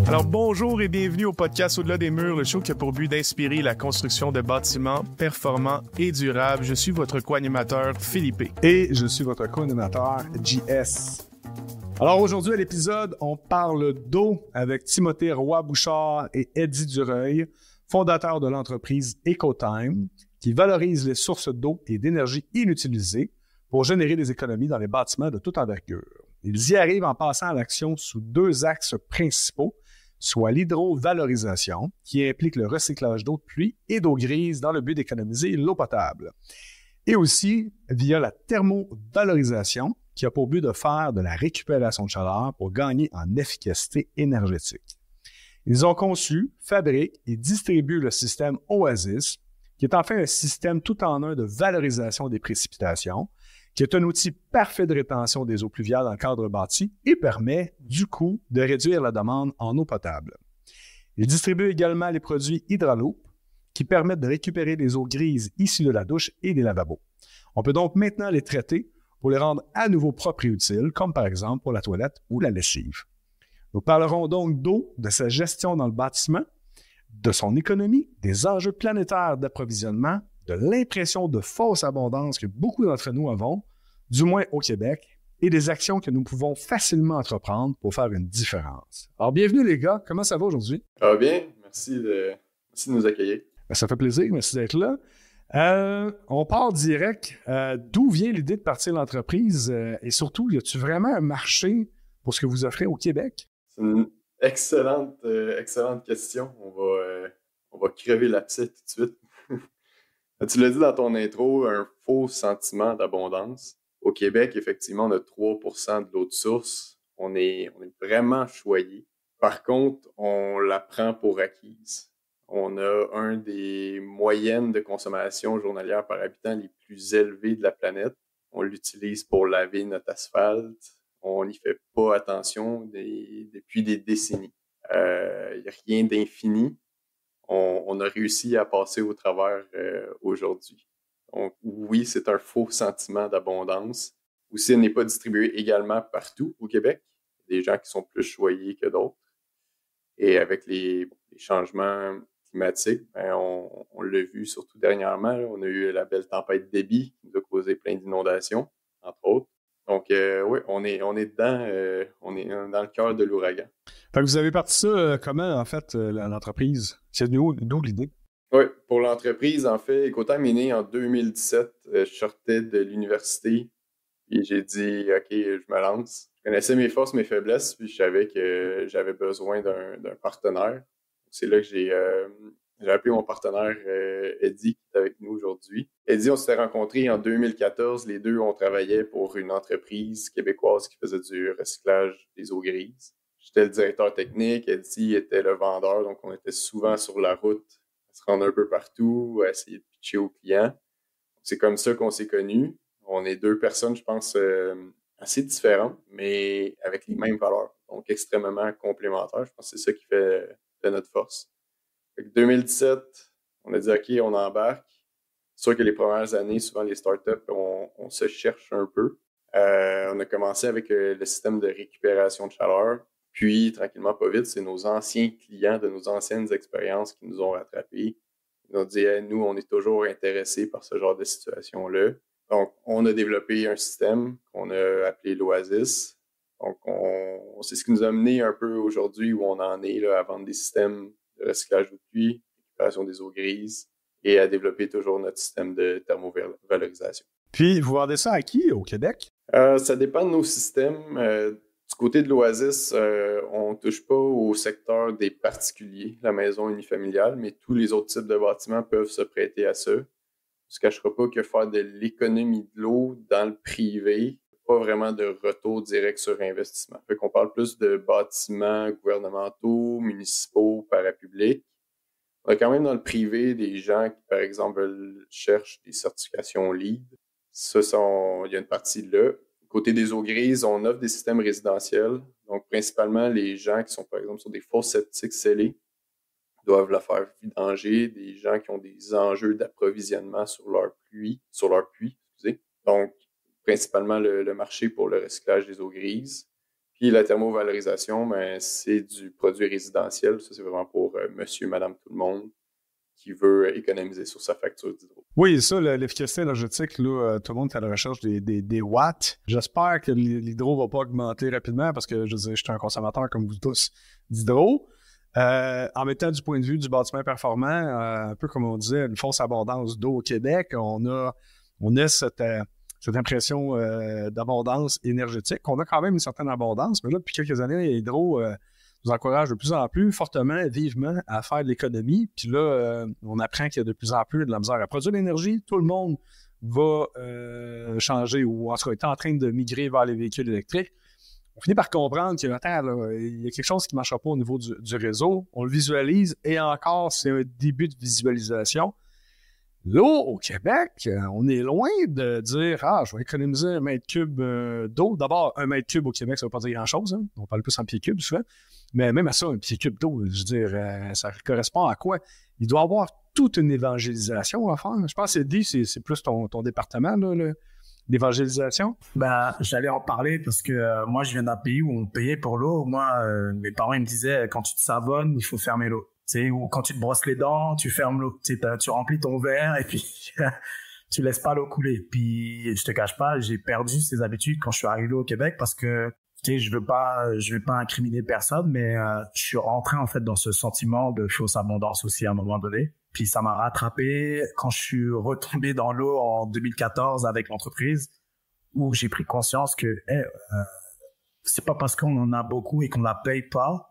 Alors bonjour et bienvenue au podcast Au-delà des murs, le show qui a pour but d'inspirer la construction de bâtiments performants et durables. Je suis votre co-animateur Philippe. Et je suis votre co-animateur JS. Alors aujourd'hui à l'épisode, on parle d'eau avec Timothée Roy-Bouchard et Eddie Dureuil, fondateurs de l'entreprise EcoTime, qui valorise les sources d'eau et d'énergie inutilisées pour générer des économies dans les bâtiments de toute envergure. Ils y arrivent en passant à l'action sous deux axes principaux, soit l'hydrovalorisation, qui implique le recyclage d'eau de pluie et d'eau grise dans le but d'économiser l'eau potable, et aussi via la thermovalorisation, qui a pour but de faire de la récupération de chaleur pour gagner en efficacité énergétique. Ils ont conçu, fabriquent et distribuent le système Oasis, qui est en fait un système tout en un de valorisation des précipitations, qui est un outil parfait de rétention des eaux pluviales dans le cadre bâti et permet, du coup, de réduire la demande en eau potable. Il distribue également les produits Hydraloop, qui permettent de récupérer les eaux grises issues de la douche et des lavabos. On peut donc maintenant les traiter pour les rendre à nouveau propres et utiles, comme par exemple pour la toilette ou la lessive. Nous parlerons donc d'eau, de sa gestion dans le bâtiment, de son économie, des enjeux planétaires d'approvisionnement, de l'impression de fausse abondance que beaucoup d'entre nous avons, du moins au Québec, et des actions que nous pouvons facilement entreprendre pour faire une différence. Alors, bienvenue les gars, comment ça va aujourd'hui? Ça va bien, merci de nous accueillir. Ça fait plaisir, merci d'être là. On part direct. D'où vient l'idée de partir l'entreprise et surtout, y a-t-il vraiment un marché pour ce que vous offrez au Québec? C'est une excellente question. On va crever l'abcès tout de suite. Tu l'as dit dans ton intro, un faux sentiment d'abondance. Au Québec, effectivement, on a 3% de l'eau de source. On est vraiment choyé. Par contre, on la prend pour acquise. On a un des moyennes de consommation journalière par habitant les plus élevés de la planète. On l'utilise pour laver notre asphalte. On n'y fait pas attention depuis des décennies. Il n'y a rien d'infini. On a réussi à passer au travers aujourd'hui. Donc, oui, c'est un faux sentiment d'abondance. Aussi, elle n'est pas distribuée également partout au Québec. Il y a des gens qui sont plus choyés que d'autres. Et avec les changements climatiques, on l'a vu surtout dernièrement. Là, on a eu la belle tempête Debby qui nous a causé plein d'inondations, entre autres. Donc, oui, on est dedans, on est dans le cœur de l'ouragan. Fait que vous avez parti ça comment, en fait, l'entreprise? C'est d'où l'idée? Oui, pour l'entreprise, en fait, EcoTime est né en 2017. Je sortais de l'université et j'ai dit, OK, je me lance. Je connaissais mes forces, mes faiblesses, puis je savais que j'avais besoin d'un partenaire. C'est là que j'ai appelé mon partenaire Eddie, qui est avec nous aujourd'hui. Eddie, on s'était rencontrés en 2014. Les deux, on travaillait pour une entreprise québécoise qui faisait du recyclage des eaux grises. J'étais le directeur technique, Eddie était le vendeur, donc on était souvent sur la route, à se rendre un peu partout, à essayer de pitcher aux clients. C'est comme ça qu'on s'est connus. On est deux personnes, je pense, assez différentes, mais avec les mêmes valeurs, donc extrêmement complémentaires. Je pense que c'est ça qui fait notre force. En 2017, on a dit, OK, on embarque. C'est sûr que les premières années, souvent les startups, on se cherche un peu. On a commencé avec le système de récupération de chaleur. Puis, tranquillement, pas vite, c'est nos anciens clients de nos anciennes expériences qui nous ont rattrapés. Ils nous ont dit, hey, nous, on est toujours intéressés par ce genre de situation-là. Donc, on a développé un système qu'on a appelé l'Oasis. Donc, c'est ce qui nous a mené un peu aujourd'hui où on en est là, à vendre des systèmes de recyclage d'eau de pluie, récupération des eaux grises et à développer toujours notre système de thermovalorisation. Puis, vous vendez ça à qui au Québec? Ça dépend de nos systèmes. Du côté de l'Oasis, on ne touche pas au secteur des particuliers, la maison unifamiliale, mais tous les autres types de bâtiments peuvent se prêter à ça. On ne se cachera pas que faire de l'économie de l'eau dans le privé, pas vraiment de retour direct sur investissement. Fait qu'on parle plus de bâtiments gouvernementaux, municipaux, parapublics. On a quand même dans le privé des gens qui, par exemple, cherchent des certifications LEED. Il y a une partie là. Côté des eaux grises, on offre des systèmes résidentiels. Donc, principalement, les gens qui sont, par exemple, sur des fosses septiques scellées doivent la faire vidanger. Des gens qui ont des enjeux d'approvisionnement sur leur puits. Donc, principalement le marché pour le recyclage des eaux grises. Puis la thermovalorisation, ben, c'est du produit résidentiel. Ça, c'est vraiment pour monsieur, madame, tout le monde qui veut économiser sur sa facture d'hydro. Oui, ça, l'efficacité énergétique, là, tout le monde est à la recherche des watts. J'espère que l'hydro va pas augmenter rapidement parce que, je suis un consommateur comme vous tous d'hydro. En mettant du point de vue du bâtiment performant, un peu comme on disait, une fausse abondance d'eau au Québec, on a cette impression d'abondance énergétique. On a quand même une certaine abondance, mais là, depuis quelques années, l'hydro nous encourage de plus en plus fortement, vivement, à faire de l'économie. Puis là, on apprend qu'il y a de plus en plus de la misère à produire de l'énergie. Tout le monde va changer ou en tout cas est en train de migrer vers les véhicules électriques. On finit par comprendre qu'il y a quelque chose qui ne marchera pas au niveau du réseau. On le visualise et encore, c'est un début de visualisation. L'eau, au Québec, on est loin de dire « Ah, je vais économiser 1 mètre cube d'eau. » D'abord, 1 mètre cube au Québec, ça ne veut pas dire grand-chose. Hein? On parle plus en pieds cubes souvent. Mais même à ça, un pied cube d'eau, je veux dire, ça correspond à quoi? Il doit y avoir toute une évangélisation à faire. Je pense que c'est plus ton département, là, l'évangélisation. Ben, j'allais en parler parce que moi, je viens d'un pays où on payait pour l'eau. Moi, mes parents, ils me disaient, quand tu te savonnes, il faut fermer l'eau. Tu sais, ou quand tu te brosses les dents, tu fermes l'eau. Tu sais, tu remplis ton verre et puis tu laisses pas l'eau couler. Puis, je te cache pas, j'ai perdu ces habitudes quand je suis arrivé au Québec parce que, tu sais, je vais pas incriminer personne, mais je suis rentré en fait dans ce sentiment de fausse abondance aussi à un moment donné. Puis ça m'a rattrapé quand je suis retombé dans l'eau en 2014 avec l'entreprise où j'ai pris conscience que c'est pas parce qu'on en a beaucoup et qu'on la paye pas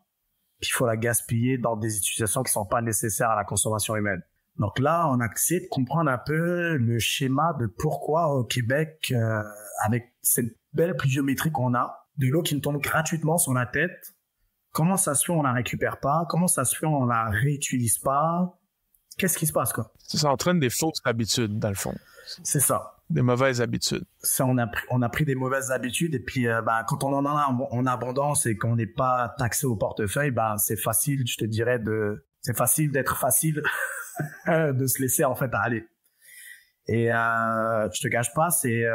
qu'il faut la gaspiller dans des utilisations qui sont pas nécessaires à la consommation humaine. Donc là, on a essayé de comprendre un peu le schéma de pourquoi au Québec, avec cette belle pluviométrie qu'on a, de l'eau qui nous tombe gratuitement sur la tête, comment ça se fait on la récupère pas, comment ça se fait on la réutilise pas, qu'est-ce qui se passe, quoi? Ça entraîne des fausses habitudes, dans le fond. C'est ça. Des mauvaises habitudes. Ça, on a pris des mauvaises habitudes et puis quand on en a en abondance et qu'on n'est pas taxé au portefeuille, c'est facile, je te dirais, c'est facile d'être facile de se laisser en fait aller. Et je te cache pas, c'est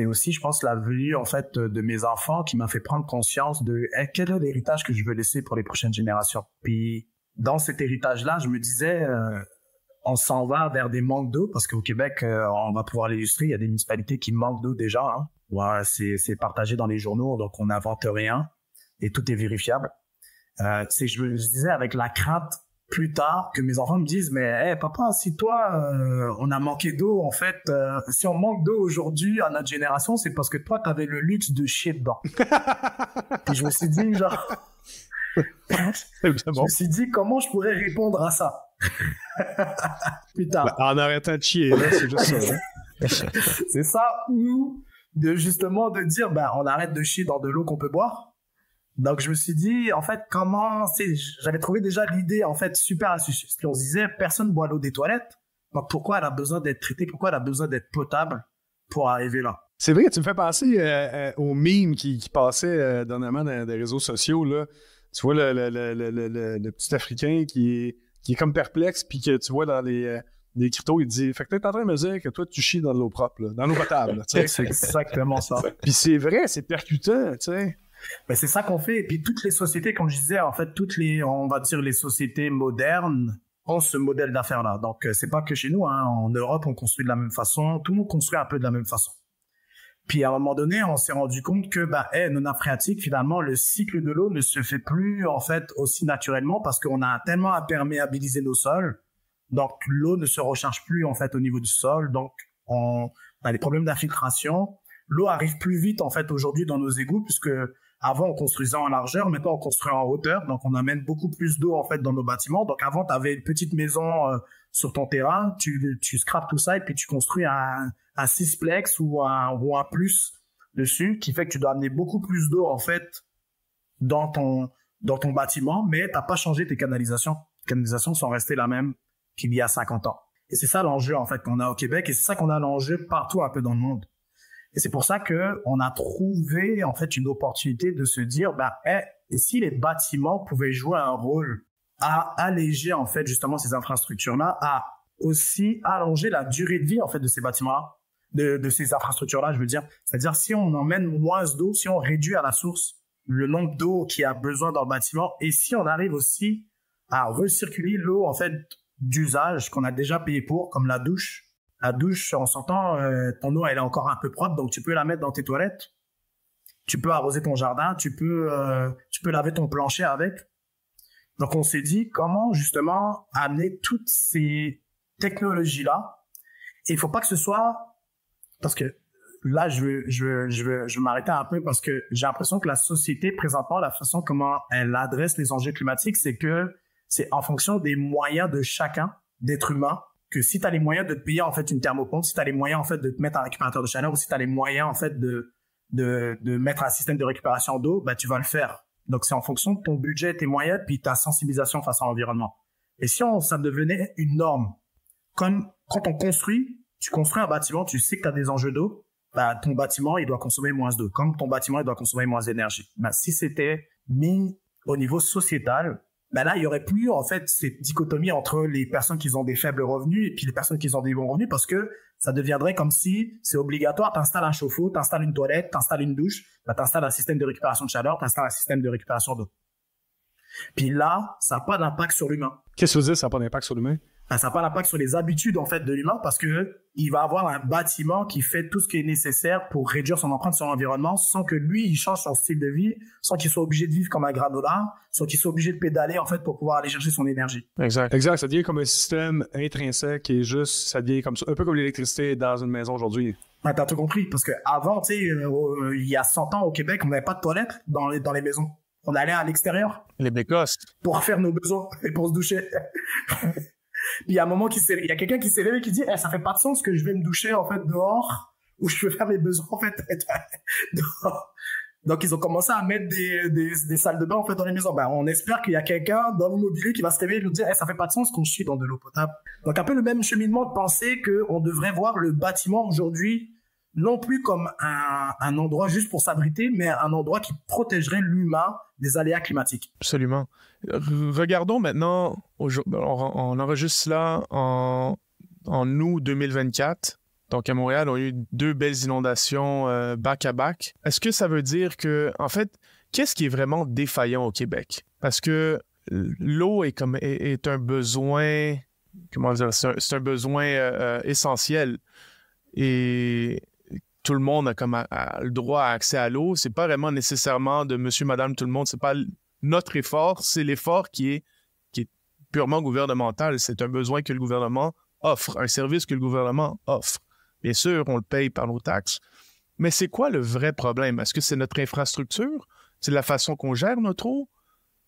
aussi, je pense, la venue en fait de mes enfants qui m'a fait prendre conscience de quel est l'héritage que je veux laisser pour les prochaines générations. Puis dans cet héritage-là, je me disais, on s'en va vers des manques d'eau parce qu'au Québec, on va pouvoir l'illustrer, il y a des municipalités qui manquent d'eau déjà. Hein. Ouais, c'est partagé dans les journaux, donc on n'invente rien et tout est vérifiable. Je me disais avec la crainte plus tard que mes enfants me disent mais hey, papa, si toi on a manqué d'eau en fait, si on manque d'eau aujourd'hui à notre génération, c'est parce que toi t'avais le luxe de chier dedans. Et je me suis dit genre je me suis dit comment je pourrais répondre à ça plus tard. En arrêtant de chier, là, c'est juste ça. Hein? C'est ça, ou justement de dire on arrête de chier dans de l'eau qu'on peut boire. Donc je me suis dit en fait j'avais trouvé déjà l'idée en fait super astucieuse. On se disait personne boit l'eau des toilettes, donc pourquoi elle a besoin d'être traitée, pourquoi elle a besoin d'être potable pour arriver là. C'est vrai, tu me fais penser aux mimes qui passaient dernièrement dans les réseaux sociaux là. Tu vois le petit Africain qui est comme perplexe puis que tu vois dans les cryptos, il dit « Fait que t'es en train de me dire que toi, tu chies dans l'eau propre, là, dans l'eau potable. » C'est exactement ça. Puis c'est vrai, c'est percutant, tu sais. Ben c'est ça qu'on fait. Et puis toutes les sociétés, comme je disais, en fait, on va dire les sociétés modernes ont ce modèle d'affaires-là. Donc, c'est pas que chez nous, hein. En Europe, on construit de la même façon. Tout le monde construit un peu de la même façon. Puis, à un moment donné, on s'est rendu compte que, nos nappes phréatiques, finalement, le cycle de l'eau ne se fait plus, en fait, aussi naturellement parce qu'on a tellement imperméabilisé nos sols. Donc, l'eau ne se recharge plus, en fait, au niveau du sol. Donc, on a des problèmes d'infiltration. L'eau arrive plus vite, en fait, aujourd'hui dans nos égouts puisque avant, on construisait en largeur, maintenant, on construit en hauteur. Donc, on amène beaucoup plus d'eau, en fait, dans nos bâtiments. Donc, avant, tu avais une petite maison sur ton terrain, tu scrapes tout ça et puis tu construis un sixplex ou un plus dessus, qui fait que tu dois amener beaucoup plus d'eau, en fait, dans ton bâtiment, mais t'as pas changé tes canalisations. Les canalisations sont restées la même qu'il y a 50 ans. Et c'est ça l'enjeu, en fait, qu'on a au Québec et c'est ça qu'on a l'enjeu partout un peu dans le monde. Et c'est pour ça que on a trouvé en fait une opportunité de se dire et si les bâtiments pouvaient jouer un rôle à alléger en fait justement ces infrastructures-là, à aussi allonger la durée de vie en fait de ces bâtiments-là. de ces infrastructures-là, je veux dire. C'est-à-dire, si on emmène moins d'eau, si on réduit à la source le nombre d'eau qui a besoin dans le bâtiment, et si on arrive aussi à recirculer l'eau, en fait, d'usage qu'on a déjà payé pour, comme la douche. La douche, on s'entend, ton eau, elle est encore un peu propre, donc tu peux la mettre dans tes toilettes. Tu peux arroser ton jardin, tu peux laver ton plancher avec. Donc, on s'est dit comment, justement, amener toutes ces technologies-là. Et il faut pas que ce soit, parce que là, je veux m'arrêter un peu parce que j'ai l'impression que la société, présentement, la façon comment elle adresse les enjeux climatiques, c'est que c'est en fonction des moyens de chacun, d'être humain, que si tu as les moyens de te payer, en fait, une thermopompe, si tu as les moyens, en fait, de te mettre un récupérateur de chaleur, ou si tu as les moyens, en fait, de mettre un système de récupération d'eau, bah, tu vas le faire. Donc, c'est en fonction de ton budget, tes moyens, puis ta sensibilisation face à l'environnement. Et si ça devenait une norme, comme quand on construit, tu construis un bâtiment, tu sais que tu as des enjeux d'eau, bah, ton bâtiment, il doit consommer moins d'eau. Comme ton bâtiment, il doit consommer moins d'énergie. Bah, si c'était mis au niveau sociétal, bah là, il y aurait plus, en fait, cette dichotomie entre les personnes qui ont des faibles revenus et puis les personnes qui ont des bons revenus, parce que ça deviendrait comme si c'est obligatoire, t'installes un chauffe-eau, t'installes une toilette, t'installes une douche, bah, t'installes un système de récupération de chaleur, t'installes un système de récupération d'eau. Puis là, ça n'a pas d'impact sur l'humain. Qu'est-ce que tu veux dire, ça n'a pas d'impact sur l'humain? Ben, ça n'a pas d'impact sur les habitudes, en fait, de l'humain, parce que il va avoir un bâtiment qui fait tout ce qui est nécessaire pour réduire son empreinte sur l'environnement sans que lui, il change son style de vie, sans qu'il soit obligé de vivre comme un granola, sans qu'il soit obligé de pédaler, en fait, pour pouvoir aller chercher son énergie. Exact. Exact. Ça devient comme un système intrinsèque et juste, ça devient comme ça, un peu comme l'électricité dans une maison aujourd'hui. Ben, t'as tout compris, parce que avant, tu sais, il y a 100 ans au Québec, on n'avait pas de toilettes dans les maisons. On allait à l'extérieur. Les bécosses. Pour faire nos besoins et pour se doucher. Puis il y a un moment il y a quelqu'un qui s'est levé et qui dit ça fait pas de sens que je vais me doucher en fait dehors où je peux faire mes besoins en fait dehors. Donc ils ont commencé à mettre des salles de bain en fait dans les maisons. Ben on espère qu'il y a quelqu'un dans l'immobilier qui va se réveiller et nous dire ça fait pas de sens qu'on chie dans de l'eau potable. Donc un peu le même cheminement de penser que on devrait voir le bâtiment aujourd'hui non plus comme un endroit juste pour s'abriter, mais un endroit qui protégerait l'humain des aléas climatiques. Absolument. Regardons maintenant, on enregistre cela en août 2024. Donc, à Montréal, on a eu 2 belles inondations back-à-back. Est-ce que ça veut dire que, en fait, qu'est-ce qui est vraiment défaillant au Québec? Parce que l'eau est un besoin, comment dire, c'est un besoin essentiel. Et tout le monde a le droit à accès à l'eau. C'est pas vraiment nécessairement de monsieur, madame, tout le monde. C'est pas notre effort, c'est l'effort qui est purement gouvernemental. C'est un besoin que le gouvernement offre, un service que le gouvernement offre. Bien sûr, on le paye par nos taxes. Mais c'est quoi le vrai problème? Est-ce que c'est notre infrastructure? C'est la façon qu'on gère notre eau?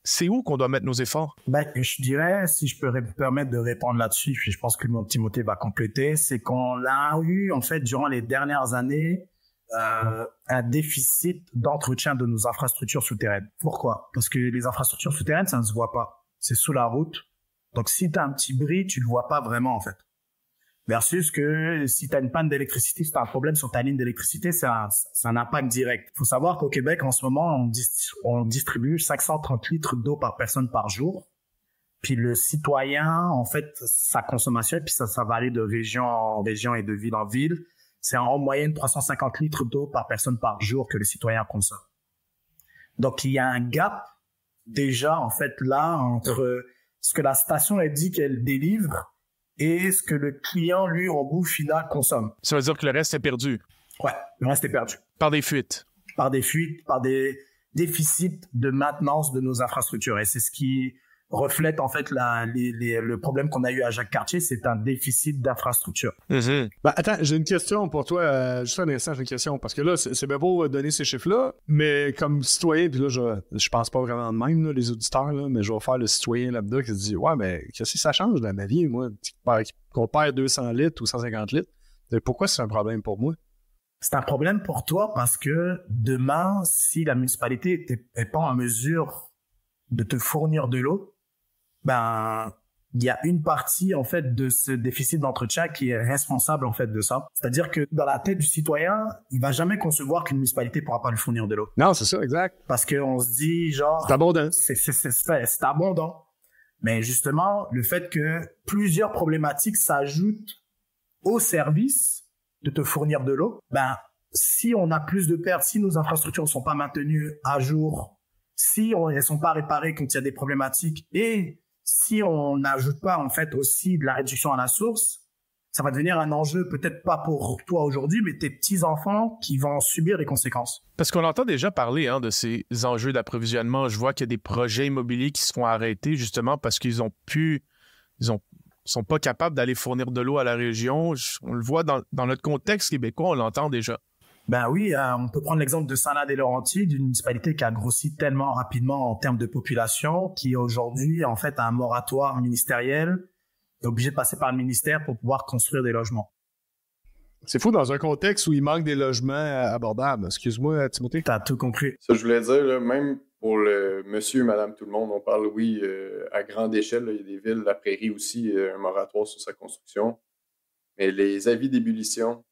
C'est où qu'on doit mettre nos efforts? Ben, je dirais, si je peux me permettre de répondre là-dessus, puis je pense que mon Timothée va compléter, c'est qu'on a eu, en fait, durant les dernières années, un déficit d'entretien de nos infrastructures souterraines. Pourquoi? Parce que les infrastructures souterraines, ça ne se voit pas. C'est sous la route. Donc, si tu as un petit bris, tu le vois pas vraiment, en fait. Versus que si tu as une panne d'électricité, si tu as un problème sur ta ligne d'électricité, c'est un impact direct. Il faut savoir qu'au Québec, en ce moment, on distribue 530 litres d'eau par personne par jour. Puis le citoyen, en fait, sa consommation, puis ça va aller de région en région et de ville en ville, c'est en moyenne 350 litres d'eau par personne par jour que le citoyen consomme. Donc, il y a un gap déjà, en fait, là, entre ce que la station a dit qu'elle délivre et ce que le client, lui, au bout final, consomme. Ça veut dire que le reste est perdu. Ouais, le reste est perdu. Par des fuites. Par des fuites, par des déficits de maintenance de nos infrastructures. Et c'est ce qui reflète, en fait, le problème qu'on a eu à Jacques-Cartier, c'est un déficit d'infrastructure. Mm-hmm. Ben, attends, j'ai une question pour toi. Juste un instant, j'ai une question. Parce que là, c'est bien beau donner ces chiffres-là, mais comme citoyen, puis là, je pense pas vraiment de même, là, les auditeurs, là, mais je vais faire le citoyen là-dedans qui se dit « Ouais, mais qu'est-ce que ça change dans ma vie, moi, qu'on perd 200 litres ou 150 litres? Pourquoi c'est un problème pour moi? » C'est un problème pour toi parce que demain, si la municipalité n'est pas en mesure de te fournir de l'eau, ben, il y a une partie, en fait, de ce déficit d'entretien qui est responsable, en fait, de ça. C'est-à-dire que dans la tête du citoyen, il va jamais concevoir qu'une municipalité pourra pas lui fournir de l'eau. Non, c'est ça, exact. Parce qu'on se dit, genre... C'est abondant. C'est abondant. Mais justement, le fait que plusieurs problématiques s'ajoutent au service de te fournir de l'eau. Ben, si on a plus de pertes, si nos infrastructures ne sont pas maintenues à jour, si elles sont pas réparées quand il y a des problématiques et si on n'ajoute pas en fait aussi de la réduction à la source, ça va devenir un enjeu peut-être pas pour toi aujourd'hui, mais tes petits-enfants qui vont subir les conséquences. Parce qu'on entend déjà parler de ces enjeux d'approvisionnement. Je vois qu'il y a des projets immobiliers qui se font arrêter justement parce qu'ils sont pas capables d'aller fournir de l'eau à la région. On le voit dans notre contexte québécois, on l'entend déjà. Ben oui, on peut prendre l'exemple de Saint-Lad-et-Laurentides, d'une municipalité qui a grossi tellement rapidement en termes de population, qui aujourd'hui en fait a un moratoire ministériel, est obligé de passer par le ministère pour pouvoir construire des logements. C'est fou dans un contexte où il manque des logements abordables. Excuse-moi, Timothée. T'as tout compris. Ça, je voulais dire, là, même pour le monsieur, madame, tout le monde, on parle, oui, à grande échelle, là, il y a des villes, la Prairie aussi, un moratoire sur sa construction. Mais les avis d'ébullition,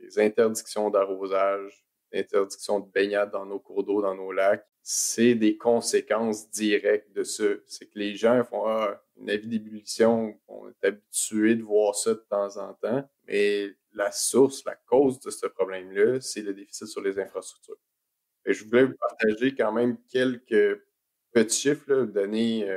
les interdictions d'arrosage, l'interdictions de baignade dans nos cours d'eau, dans nos lacs, c'est des conséquences directes de ça. C'est que les gens font un avis d'ébullition, on est habitué de voir ça de temps en temps, mais la source, la cause de ce problème-là, c'est le déficit sur les infrastructures. Et je voulais vous partager quand même quelques petits chiffres, là, donner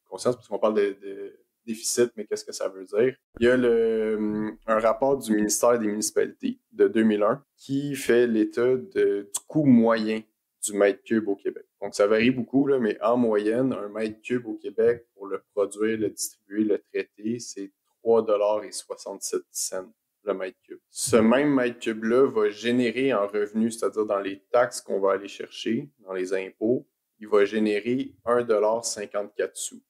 conscience, parce qu'on parle de déficit, mais qu'est-ce que ça veut dire? Il y a un rapport du ministère des municipalités de 2001 qui fait l'état du coût moyen du mètre cube au Québec. Donc, ça varie beaucoup, là, mais en moyenne, un mètre cube au Québec, pour le produire, le distribuer, le traiter, c'est 3,67 $ le mètre cube. Ce même mètre cube-là va générer en revenus, c'est-à-dire dans les taxes qu'on va aller chercher, dans les impôts, il va générer 1,54 $.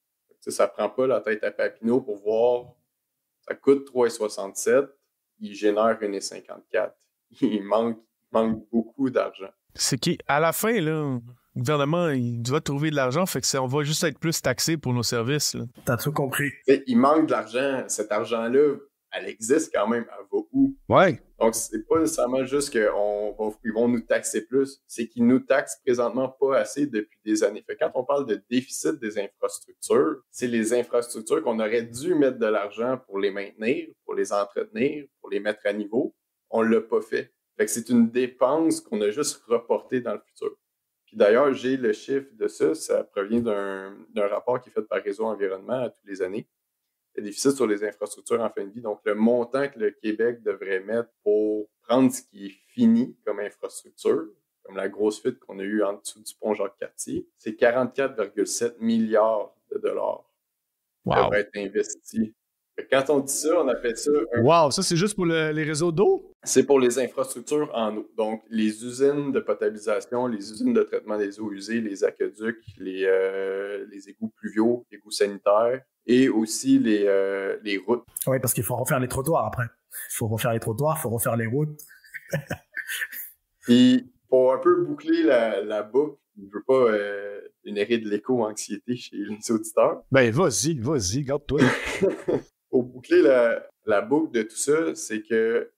Ça ne prend pas la tête à Papineau pour voir, ça coûte 3,67, il génère 1,54. Il manque beaucoup d'argent. C'est qu'à la fin, là, le gouvernement, il doit trouver de l'argent, fait que on va juste être plus taxé pour nos services. Là. T'as tout compris. Il manque de l'argent. Cet argent-là, elle existe quand même. Elle va où? Ouais. Donc, c'est pas nécessairement juste qu'ils vont nous taxer plus. C'est qu'ils nous taxent présentement pas assez depuis des années. Fait que quand on parle de déficit des infrastructures, c'est les infrastructures qu'on aurait dû mettre de l'argent pour les maintenir, pour les entretenir, pour les mettre à niveau. On l'a pas fait. Fait que c'est une dépense qu'on a juste reportée dans le futur. Puis d'ailleurs, j'ai le chiffre de ça. Ça provient d'un rapport qui est fait par Réseau Environnement à tous les années. Le déficit sur les infrastructures en fin de vie. Donc, le montant que le Québec devrait mettre pour prendre ce qui est fini comme infrastructure, comme la grosse fuite qu'on a eue en dessous du pont Jacques-Cartier, c'est 44,7 milliards de dollars qui devraient être investis. Quand on dit ça, on appelle ça... Wow, ça c'est juste pour les réseaux d'eau? C'est pour les infrastructures en eau. Donc, les usines de potabilisation, les usines de traitement des eaux usées, les aqueducs, les égouts pluviaux, les égouts sanitaires et aussi les routes. Oui, parce qu'il faut refaire les trottoirs après. Il faut refaire les trottoirs, il faut refaire les routes. Puis, pour un peu boucler la boucle, je ne veux pas générer de l'éco-anxiété chez les auditeurs. Ben, vas-y, garde-toi. Pour boucler la boucle de tout ça, c'est que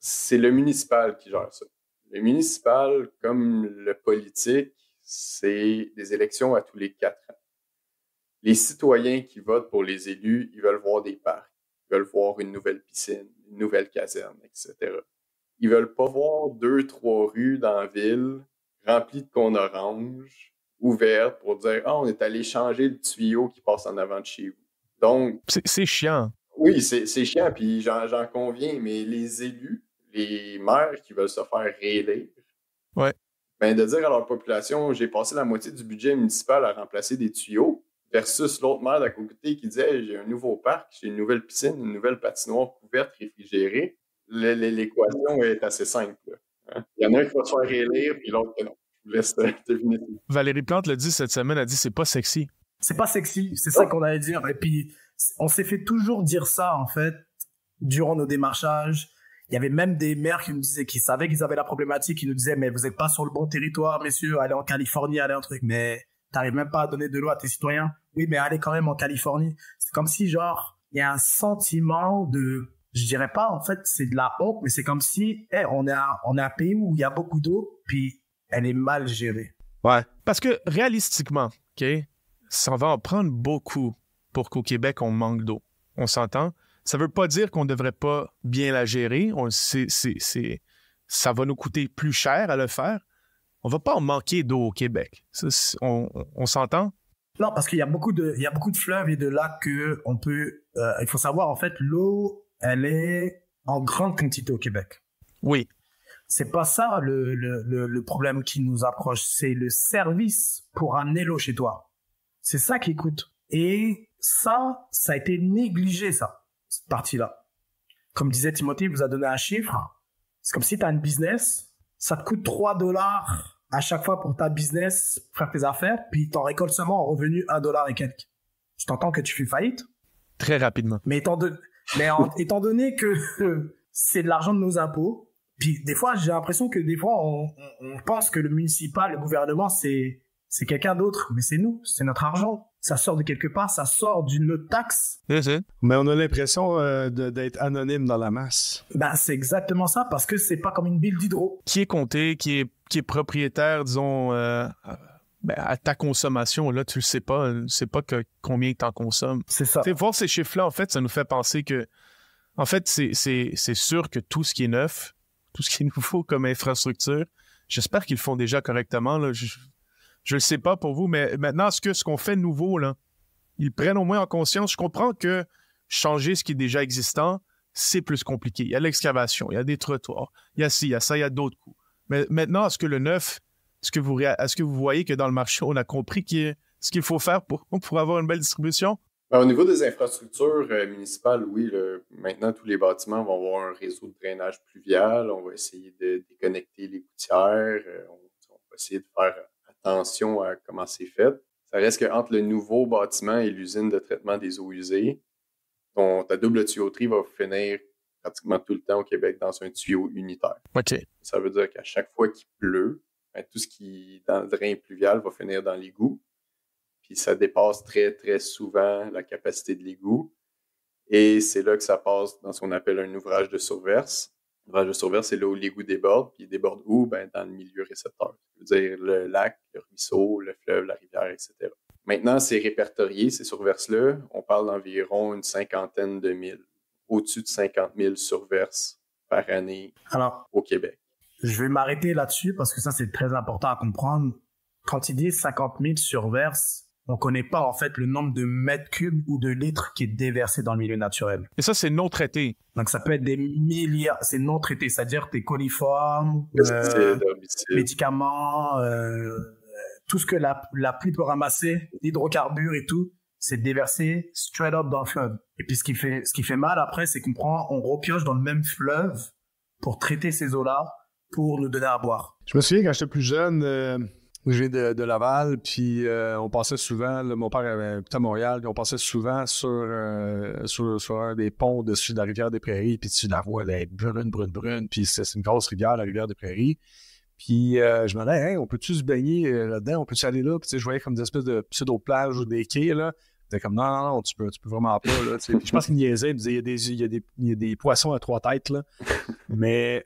c'est le municipal qui gère ça. Le municipal, comme le politique, c'est des élections à tous les 4 ans. Les citoyens qui votent pour les élus, ils veulent voir des parcs, ils veulent voir une nouvelle piscine, une nouvelle caserne, etc. Ils veulent pas voir 2-3 rues dans la ville remplies de cônes oranges, ouvertes pour dire « Ah, on est allé changer le tuyau qui passe en avant de chez vous. » Donc, c'est chiant. Oui, c'est chiant, puis j'en conviens, mais les élus, les maires qui veulent se faire réélire, ouais. Ben de dire à leur population, j'ai passé la moitié du budget municipal à remplacer des tuyaux, versus l'autre maire d'à côté qui disait, j'ai un nouveau parc, j'ai une nouvelle piscine, une nouvelle patinoire couverte, réfrigérée. L'équation est assez simple. Hein? Il y en a un qui va se faire réélire, puis l'autre, non. Je vous laisse deviner. Valérie Plante l'a dit cette semaine, elle a dit c'est pas sexy. C'est pas sexy, c'est ça qu'on allait dire. Et puis, on s'est fait toujours dire ça, en fait, durant nos démarchages. Il y avait même des maires qui nous disaient, qui savaient qu'ils avaient la problématique, qui nous disaient, mais vous n'êtes pas sur le bon territoire, messieurs, allez en Californie, allez un truc, mais t'arrives même pas à donner de l'eau à tes citoyens. Oui, mais allez quand même en Californie. C'est comme si, genre, il y a un sentiment de, je dirais pas, en fait, c'est de la honte, mais c'est comme si, on est un pays où il y a beaucoup d'eau, puis elle est mal gérée. Ouais. Parce que, réalistiquement, OK, ça va en prendre beaucoup pour qu'au Québec, on manque d'eau. On s'entend? Ça veut pas dire qu'on devrait pas bien la gérer. Ça va nous coûter plus cher à le faire. On va pas en manquer d'eau au Québec. Ça, on s'entend? Non, parce qu'il y a beaucoup de fleuves et de lacs que on peut. Il faut savoir, en fait, l'eau, elle est en grande quantité au Québec. Oui. C'est pas ça le problème qui nous approche. C'est le service pour amener l'eau chez toi. C'est ça qui coûte. Et ça a été négligé, cette partie-là. Comme disait Timothée, il vous a donné un chiffre. C'est comme si tu as une business, ça te coûte $3 à chaque fois pour ta business, pour faire tes affaires, puis t'en récoltes seulement en revenu $1 et quelques. Tu t'entends que tu fais faillite? Très rapidement. Mais étant donné que c'est de l'argent de nos impôts, puis des fois, j'ai l'impression que des fois, on pense que le municipal, le gouvernement, c'est quelqu'un d'autre, mais c'est nous, c'est notre argent. Ça sort de quelque part, ça sort d'une autre taxe. Mais on a l'impression d'être anonyme dans la masse. Ben, c'est exactement ça, parce que c'est pas comme une bille d'hydro. Qui est compté, qui est propriétaire, disons, à ta consommation, là, tu le sais pas combien tu en consommes. C'est ça. Tu sais, voir ces chiffres-là, en fait, ça nous fait penser que, en fait, c'est sûr que tout ce qui est neuf, tout ce qui est nouveau comme infrastructure, j'espère qu'ils le font déjà correctement, là. Je le sais pas pour vous, mais maintenant, ce qu'on fait de nouveau, là, ils prennent au moins en conscience. Je comprends que changer ce qui est déjà existant, c'est plus compliqué. Il y a l'excavation, il y a des trottoirs, il y a ci, il y a ça, il y a d'autres coûts. Mais maintenant, est-ce que le neuf, est-ce que vous voyez que dans le marché, on a compris ce qu'il faut faire pour avoir une belle distribution? Au niveau des infrastructures municipales, oui, maintenant, tous les bâtiments vont avoir un réseau de drainage pluvial. On va essayer de déconnecter les gouttières. On va essayer de faire attention à comment c'est fait. Ça reste qu'entre le nouveau bâtiment et l'usine de traitement des eaux usées, ta double tuyauterie va finir pratiquement tout le temps au Québec dans un tuyau unitaire. OK. Ça veut dire qu'à chaque fois qu'il pleut, tout ce qui est dans le drain pluvial va finir dans l'égout. Puis ça dépasse très, très souvent la capacité de l'égout. Et c'est là que ça passe dans ce qu'on appelle un ouvrage de surverse. L'ouvrage de surverse, c'est là où l'égout déborde. Puis il déborde où? Dans le milieu récepteur. Ça veut dire le lac, le ruisseau, le fleuve, la rivière, etc. Maintenant, c'est répertorié, ces surverses-là. On parle d'environ une cinquantaine de mille. Au-dessus de 50 000 surverses par année au Québec. Je vais m'arrêter là-dessus parce que ça, c'est très important à comprendre. Quand ils disent 50 000 surverses, on ne connaît pas en fait le nombre de mètres cubes ou de litres qui est déversé dans le milieu naturel. Et ça, c'est non traité. Donc, ça peut être des milliards. C'est non traité, c'est-à-dire tes coliformes, médicaments, tout ce que la pluie peut ramasser, l'hydrocarbures et tout, c'est déversé straight up dans le fleuve. Et puis, ce qui fait mal après, c'est on repioche dans le même fleuve pour traiter ces eaux-là pour nous donner à boire. Je me souviens quand j'étais plus jeune, je viens de Laval, puis on passait souvent, là, mon père habitait à Montréal, puis on passait souvent sur un des ponts dessus de la rivière des Prairies, puis tu la vois, elle est brune, puis c'est une grosse rivière, la rivière des Prairies. Puis je me disais, hey, on peut-tu se baigner là-dedans, on peut-tu aller là? Puis je voyais comme des espèces de pseudo-plages ou des quais, là. C'était comme, non, tu peux vraiment pas, là. Puis je pense qu'il niaisait, il me disait, il y a des poissons à 3 têtes, là. Mais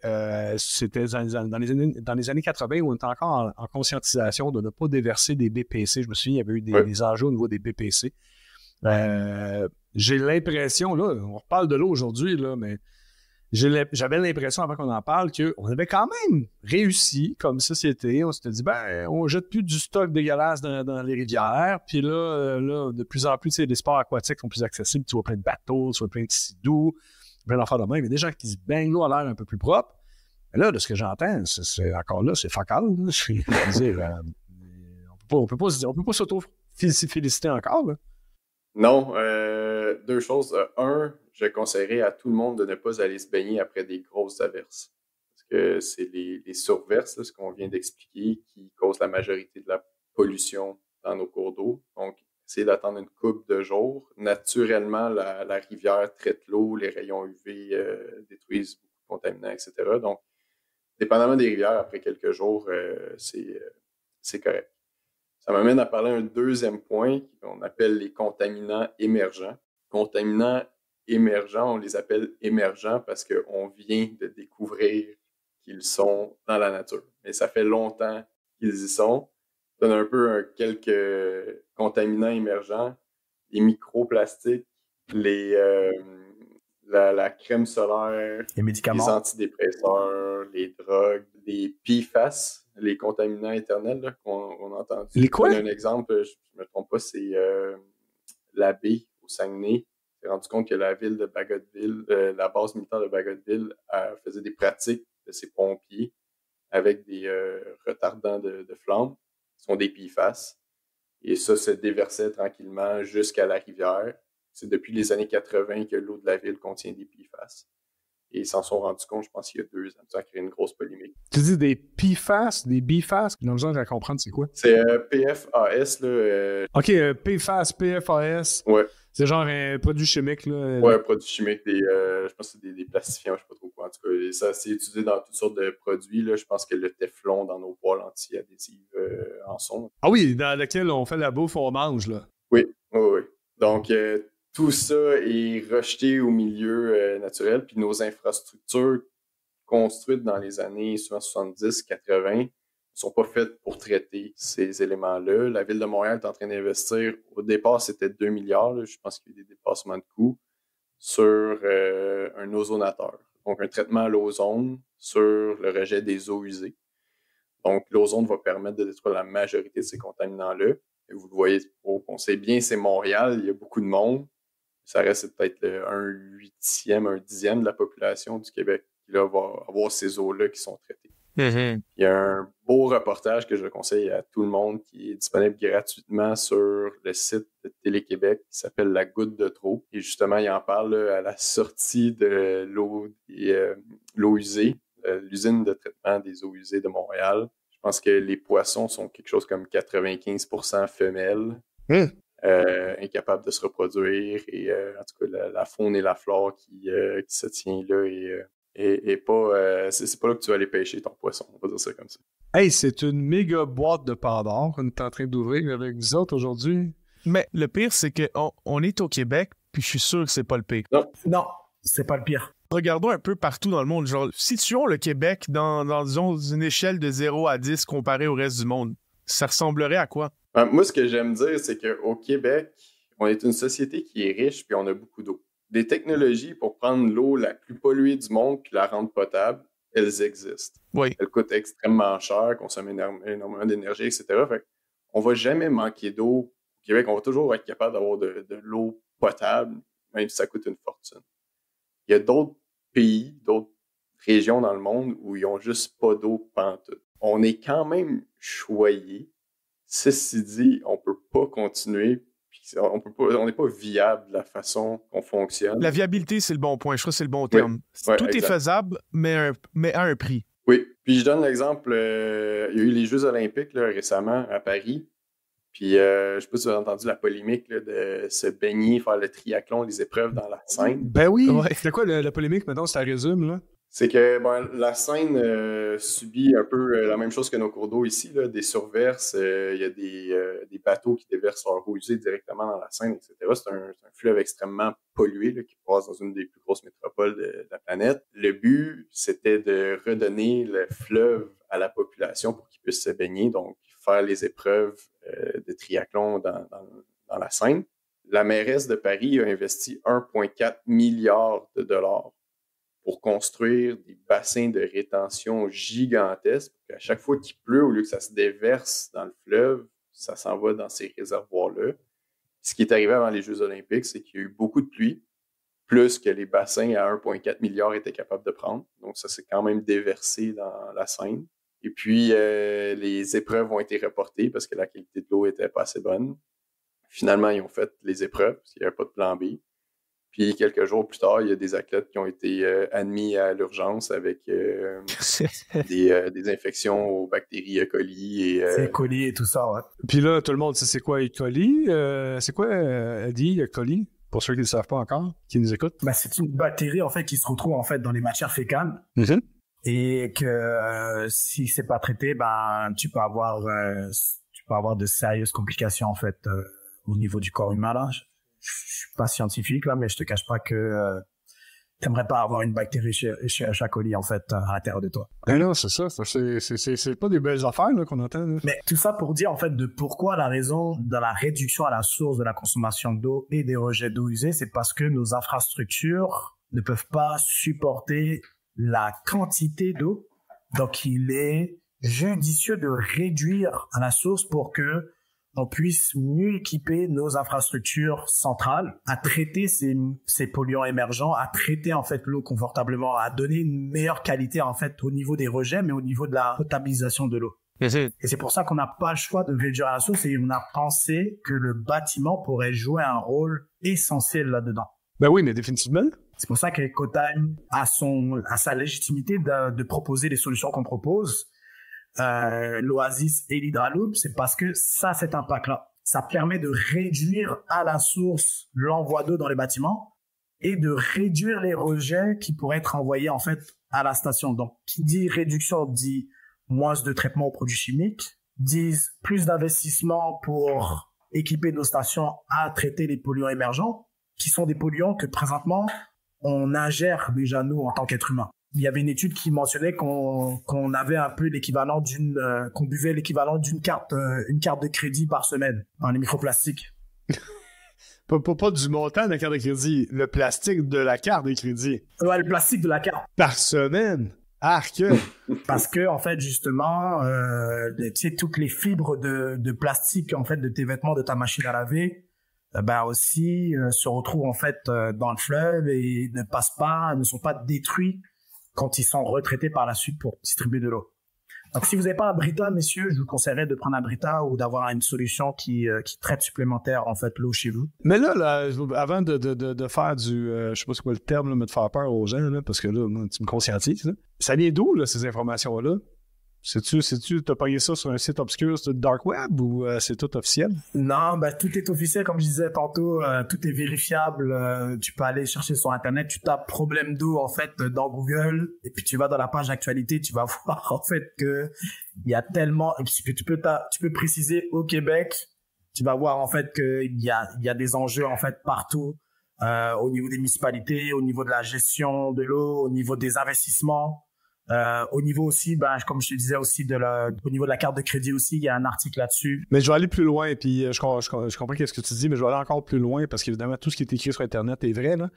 c'était dans les années 80 où on était encore en conscientisation de ne pas déverser des BPC. Je me souviens, il y avait eu des enjeux au niveau des BPC. J'ai l'impression, là, on reparle de l'eau aujourd'hui, là, mais j'avais l'impression, avant qu'on en parle, qu'on avait quand même réussi comme société. On s'était dit, on jette plus du stock dégueulasse dans les rivières. Puis là, de plus en plus, les sports aquatiques sont plus accessibles. Tu vois plein de bateaux, tu vois plein de sidous, plein d'affaires de même. Il y a des gens qui se baignent l'eau à l'air un peu plus propre. Mais là, de ce que j'entends, c'est encore là, c'est facal. Je veux dire, on peut pas s'auto-féliciter encore, là. Non, 2 choses. Un, je conseillerais à tout le monde de ne pas aller se baigner après des grosses averses. Parce que c'est les surverses, là, ce qu'on vient d'expliquer, qui causent la majorité de la pollution dans nos cours d'eau. Donc, essayez d'attendre une couple de jours. Naturellement, la rivière traite l'eau, les rayons UV détruisent beaucoup de contaminants, etc. Donc, dépendamment des rivières, après quelques jours, c'est correct. Ça m'amène à parler d'un deuxième point qu'on appelle les contaminants émergents. Contaminants émergents, on les appelle émergents parce qu'on vient de découvrir qu'ils sont dans la nature. Mais ça fait longtemps qu'ils y sont. Ça donne un peu quelques contaminants émergents, les microplastiques, les la crème solaire, Les médicaments. les antidépresseurs, les drogues, les PFAS, les contaminants éternels là, qu'on a entendu. Les quoi? Je donne un exemple, je me trompe pas, c'est la baie au Saguenay. On s'est rendu compte que la ville de Bagotville, la base militaire de Bagotville, faisait des pratiques de ses pompiers avec des retardants de flammes, qui sont des PFAS. Et ça se déversait tranquillement jusqu'à la rivière. C'est depuis les années 80 que l'eau de la ville contient des PFAS. Et ils s'en sont rendus compte, je pense, il y a 2 ans. Ça a créé une grosse polémique. Tu dis des PFAS, des BFAS? J'ai besoin de comprendre c'est quoi. C'est PFAS, là. OK, PFAS, PFAS. Ouais. C'est genre un produit chimique, là. Ouais, un produit chimique, je pense que c'est des plastifiants, je sais pas trop quoi. En tout cas, et ça, c'est utilisé dans toutes sortes de produits, là. Je pense que le Teflon dans nos poêles anti-adhésives en sont. Ah oui, dans lequel on fait la bouffe, on mange, là. Oui. Donc, tout ça est rejeté au milieu naturel, puis nos infrastructures construites dans les années souvent 70-80 ne sont pas faites pour traiter ces éléments-là. La Ville de Montréal est en train d'investir. Au départ, c'était 2 milliards. Là. Je pense qu'il y a eu des dépassements de coûts sur un ozonateur. Donc, un traitement à l'ozone sur le rejet des eaux usées. Donc, l'ozone va permettre de détruire la majorité de ces contaminants-là. Et vous le voyez, on sait bien, c'est Montréal, il y a beaucoup de monde. Ça reste peut-être un 8e, un 10e de la population du Québec qui là, va avoir ces eaux-là qui sont traitées. Mm-hmm. Il y a un beau reportage que je conseille à tout le monde qui est disponible gratuitement sur le site de Télé-Québec qui s'appelle La Goutte de trop. Et justement, il en parle là, à la sortie de l'eau usée, l'usine de traitement des eaux usées de Montréal. Je pense que les poissons sont quelque chose comme 95% femelles. Incapables de se reproduire et en tout cas la faune et la flore qui se tient là et pas c'est pas là que tu vas aller pêcher ton poisson, on va dire ça comme ça. Hey, c'est une méga boîte de Pandore qu'on est en train d'ouvrir avec vous autres aujourd'hui. Mais le pire, c'est qu'on est au Québec, puis je suis sûr que c'est pas le pire. Non, c'est pas le pire. Regardons un peu partout dans le monde. Genre, situons le Québec dans disons, une échelle de 0 à 10 comparé au reste du monde. Ça ressemblerait à quoi? Moi, ce que j'aime dire, c'est qu'au Québec, on est une société qui est riche puis on a beaucoup d'eau. Des technologies pour prendre l'eau la plus polluée du monde puis la rendre potable, elles existent. Oui. Elles coûtent extrêmement cher, consomment énormément d'énergie, etc. Fait qu'on va jamais manquer d'eau au Québec. On va toujours être capable d'avoir de l'eau potable, même si ça coûte une fortune. Il y a d'autres pays, d'autres régions dans le monde où ils n'ont juste pas d'eau pantoute. On est quand même choyé. Ceci dit, on peut pas continuer, on n'est pas viable de la façon qu'on fonctionne. La viabilité, c'est le bon point. Je crois que c'est le bon terme. Oui, tout exact. est faisable, mais à un prix. Oui, puis je donne l'exemple, il y a eu les Jeux olympiques là, récemment à Paris, puis je sais pas si vous avez entendu la polémique là, de se baigner, faire le triathlon, les épreuves dans la Seine. Ben oui! Ouais. C'est quoi la polémique, maintenant, ça résume, là? C'est que la Seine subit un peu la même chose que nos cours d'eau ici, là, des surverses, il y a des bateaux qui déversent leur eau usée directement dans la Seine, etc. C'est un fleuve extrêmement pollué là, qui passe dans une des plus grosses métropoles de la planète. Le but, c'était de redonner le fleuve à la population pour qu'ils puissent se baigner, donc faire les épreuves de triathlon dans la Seine. La mairesse de Paris a investi 1,4 milliard de dollars pour construire des bassins de rétention gigantesques. À chaque fois qu'il pleut, au lieu que ça se déverse dans le fleuve, ça s'en va dans ces réservoirs-là. Ce qui est arrivé avant les Jeux olympiques, c'est qu'il y a eu beaucoup de pluie, plus que les bassins à 1,4 milliard étaient capables de prendre. Donc ça s'est quand même déversé dans la Seine. Et puis, les épreuves ont été reportées parce que la qualité de l'eau n'était pas assez bonne. Finalement, ils ont fait les épreuves parce qu'il n'y avait pas de plan B. Puis, quelques jours plus tard, il y a des athlètes qui ont été admis à l'urgence avec des infections aux bactéries E. coli. C'est E. coli et tout ça, ouais. Puis là, tout le monde sait c'est quoi E. coli. C'est quoi, Eddie, E. coli? Pour ceux qui ne le savent pas encore, qui nous écoutent. Bah, c'est une bactérie, en fait, qui se retrouve, en fait, dans les matières fécales. Mm-hmm. Et que si c'est pas traité, ben, tu peux avoir de sérieuses complications, en fait, au niveau du corps humain, là. Je suis pas scientifique là, mais je te cache pas que t'aimerais pas avoir une bactérie chez E. coli en fait à l'intérieur de toi. Ah non, c'est ça. C'est pas des belles affaires là, qu'on entend. Là. Mais tout ça pour dire en fait de pourquoi la raison de la réduction à la source de la consommation d'eau et des rejets d'eau usée, c'est parce que nos infrastructures ne peuvent pas supporter la quantité d'eau. Donc, il est judicieux de réduire à la source pour que on puisse mieux équiper nos infrastructures centrales à traiter ces polluants émergents, à traiter en fait l'eau confortablement, à donner une meilleure qualité en fait au niveau des rejets, mais au niveau de la potabilisation de l'eau. Et c'est pour ça qu'on n'a pas le choix de réduire à la source et on a pensé que le bâtiment pourrait jouer un rôle essentiel là-dedans. Ben oui, mais définitivement. C'est pour ça qu'Ecotime a sa légitimité de proposer les solutions qu'on propose. L'Oasis et l'Hydraloop, c'est parce que ça a cet impact-là. Ça permet de réduire à la source l'envoi d'eau dans les bâtiments et de réduire les rejets qui pourraient être envoyés en fait à la station. Donc, qui dit réduction dit moins de traitement aux produits chimiques, dit plus d'investissement pour équiper nos stations à traiter les polluants émergents, qui sont des polluants que présentement on ingère déjà nous en tant qu'être humain. Il y avait une étude qui mentionnait qu'on avait un peu l'équivalent qu'on buvait l'équivalent d'une carte de crédit par semaine dans les microplastiques. Pas du montant de la carte de crédit, le plastique de la carte de crédit. Ouais, le plastique de la carte. Par semaine. Arc. Parce que en fait justement, tu sais, toutes les fibres de plastique en fait de tes vêtements, de ta machine à laver, aussi se retrouvent en fait dans le fleuve et ne sont pas détruits quand ils sont retraités par la suite pour distribuer de l'eau. Donc, si vous n'avez pas un Brita, messieurs, je vous conseillerais de prendre un Brita ou d'avoir une solution qui traite supplémentaire, en fait, l'eau chez vous. Mais là avant de faire je sais pas c'est quoi le terme, là, mais de faire peur aux gens, là, parce que là, tu me conscientises, là. Ça vient d'où, là, ces informations-là? T'as payé ça sur un site obscur, sur le dark web, ou c'est tout officiel? Non, tout est officiel, comme je disais tantôt, tout est vérifiable. Tu peux aller chercher sur Internet, tu tapes problème d'eau, en fait, dans Google, et puis tu vas dans la page actualité, tu vas voir, en fait, que il y a tellement, et puis tu peux préciser au Québec, tu vas voir, en fait, qu'il y a des enjeux, en fait, partout, au niveau des municipalités, au niveau de la gestion de l'eau, au niveau des investissements. Au niveau aussi, comme je te disais aussi, au niveau de la carte de crédit aussi, il y a un article là-dessus. Mais je vais aller plus loin, puis je comprends ce que tu dis, mais je vais aller encore plus loin, parce qu'évidemment, tout ce qui est écrit sur Internet est vrai, là.